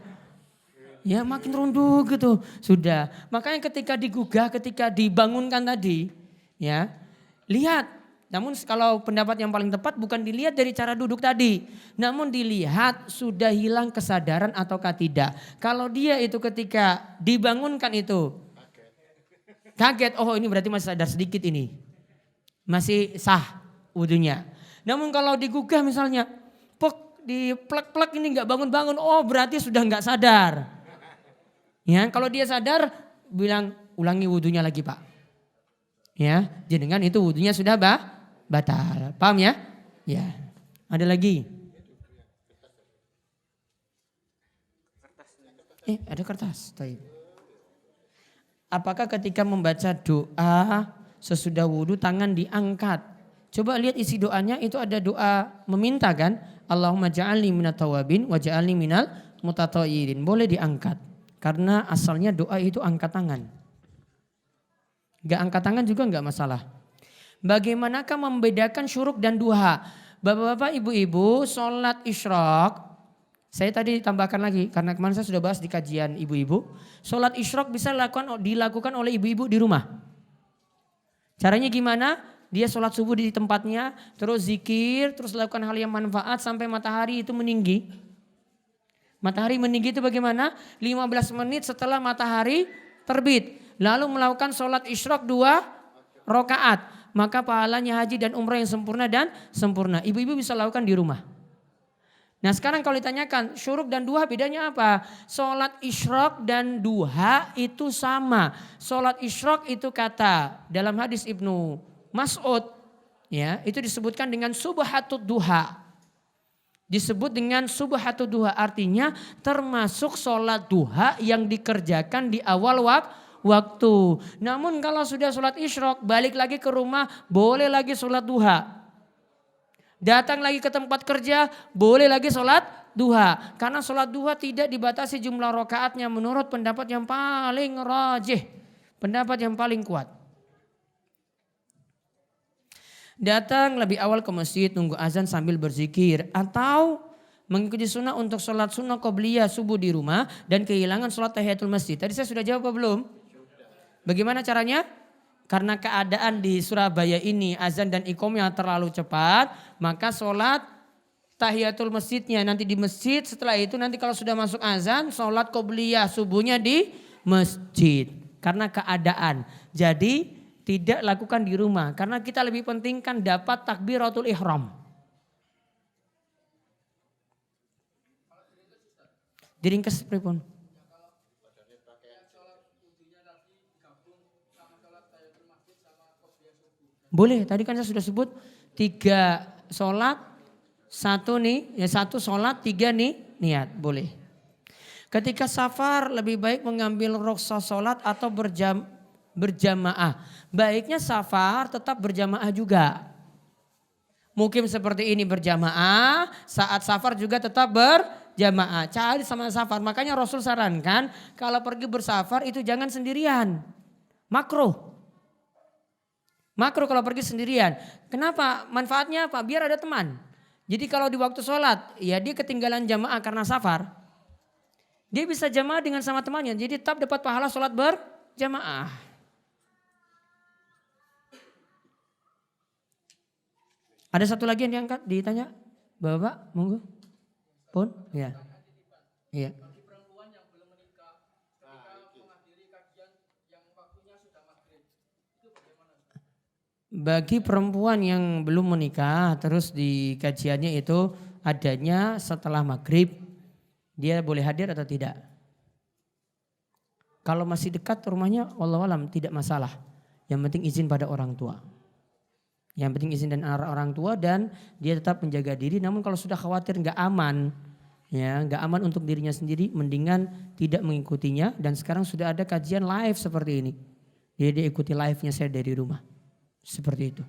Ya makin runduh gitu. Sudah. Makanya ketika digugah, ketika dibangunkan tadi. Ya. Lihat. Namun kalau pendapat yang paling tepat bukan dilihat dari cara duduk tadi. Namun dilihat sudah hilang kesadaran ataukah tidak. Kalau dia itu ketika dibangunkan itu. Kaget. Oh ini berarti masih sadar sedikit ini. Masih sah wudhunya. Namun kalau digugah misalnya. Pek di plek-plek ini nggak bangun-bangun, oh berarti sudah nggak sadar. Ya, kalau dia sadar bilang ulangi wudhunya lagi Pak. Ya, jenengan itu wudhunya sudah batal. Paham ya? Ya. Ada lagi? Ada kertas. Apakah ketika membaca doa sesudah wudhu tangan diangkat? Coba lihat isi doanya, itu ada doa meminta kan? Allahumma ja'alni minat tawabin wa ja'alni minal mutatayyirin. Boleh diangkat. Karena asalnya doa itu angkat tangan. Gak angkat tangan juga gak masalah. Bagaimanakah membedakan syuruk dan duha? Bapak-bapak, ibu-ibu, sholat isyraq. Saya tadi tambahkan lagi, karena kemarin saya sudah bahas di kajian ibu-ibu. Sholat isyraq bisa dilakukan oleh ibu-ibu di rumah. Caranya gimana? Dia sholat subuh di tempatnya, terus zikir, terus lakukan hal yang manfaat sampai matahari itu meninggi. Matahari meninggi itu bagaimana? 15 menit setelah matahari terbit. Lalu melakukan sholat isyraq 2 rakaat. Maka pahalanya haji dan umrah yang sempurna dan sempurna. Ibu-ibu bisa lakukan di rumah. Nah sekarang kalau ditanyakan syuruk dan duha bedanya apa? Sholat isyraq dan duha itu sama. Sholat isyraq itu kata dalam hadis Ibnu Mas'ud, ya, itu disebutkan dengan subhatud duha. Disebut dengan subhatud duha, artinya termasuk sholat duha yang dikerjakan di awal waktu. Namun kalau sudah sholat isyraq, balik lagi ke rumah, boleh lagi sholat duha. Datang lagi ke tempat kerja, boleh lagi sholat duha. Karena sholat duha tidak dibatasi jumlah rakaatnya menurut pendapat yang paling rajih. Pendapat yang paling kuat. Datang lebih awal ke masjid, nunggu azan sambil berzikir. Atau mengikuti sunnah untuk sholat sunnah qobliyah subuh di rumah dan kehilangan sholat tahiyatul masjid. Tadi saya sudah jawab apa belum? Bagaimana caranya? Karena keadaan di Surabaya ini azan dan iqamah terlalu cepat, maka sholat tahiyatul masjidnya nanti di masjid. Setelah itu nanti kalau sudah masuk azan, sholat qobliyah subuhnya di masjid. Karena keadaan. Jadi tidak lakukan di rumah. Karena kita lebih pentingkan dapat takbiratul ihram. Diringkes pripun? Boleh, tadi kan saya sudah sebut 3 sholat, 1 nih, ya 1 sholat, 3 nih niat, boleh. Ketika safar lebih baik mengambil rukhsah sholat atau berjamaah. Baiknya safar tetap berjamaah juga. Mungkin seperti ini berjamaah, saat safar juga tetap berjamaah. Cari sama safar. Makanya Rasul sarankan kalau pergi bersafar itu jangan sendirian. Makruh. Makruh kalau pergi sendirian. Kenapa? Manfaatnya apa? Biar ada teman. Jadi kalau di waktu sholat, ya dia ketinggalan jamaah karena safar. Dia bisa jamaah dengan sama temannya. Jadi tetap dapat pahala sholat berjamaah. Ada satu lagi yang diangkat, ditanya. Bapak, monggo. Pun? Ya. Iya. Bagi perempuan yang belum menikah, terus di kajiannya itu adanya setelah maghrib, dia boleh hadir atau tidak? Kalau masih dekat rumahnya, wallahu alam tidak masalah. Yang penting izin pada orang tua. Yang penting izin dan orang tua dan dia tetap menjaga diri. Namun kalau sudah khawatir nggak aman, ya nggak aman untuk dirinya sendiri, mendingan tidak mengikutinya. Dan sekarang sudah ada kajian live seperti ini. Dia ikuti live-nya saya dari rumah, seperti itu.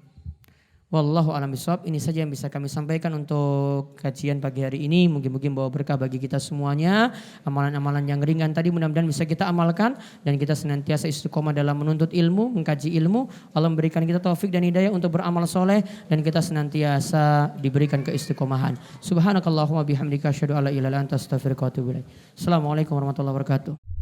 Wallahu a'lam bishawab. Ini saja yang bisa kami sampaikan untuk kajian pagi hari ini. Mungkin bawa berkah bagi kita semuanya. Amalan-amalan yang ringan tadi mudah-mudahan bisa kita amalkan. Dan kita senantiasa istiqomah dalam menuntut ilmu, mengkaji ilmu. Allah memberikan kita taufik dan hidayah untuk beramal soleh. Dan kita senantiasa diberikan keistiqomahan. Subhanakallahumma bihamdika asyhadu alla ilaha illa anta astaghfiruka wa atubu ilaik. Assalamualaikum warahmatullahi wabarakatuh.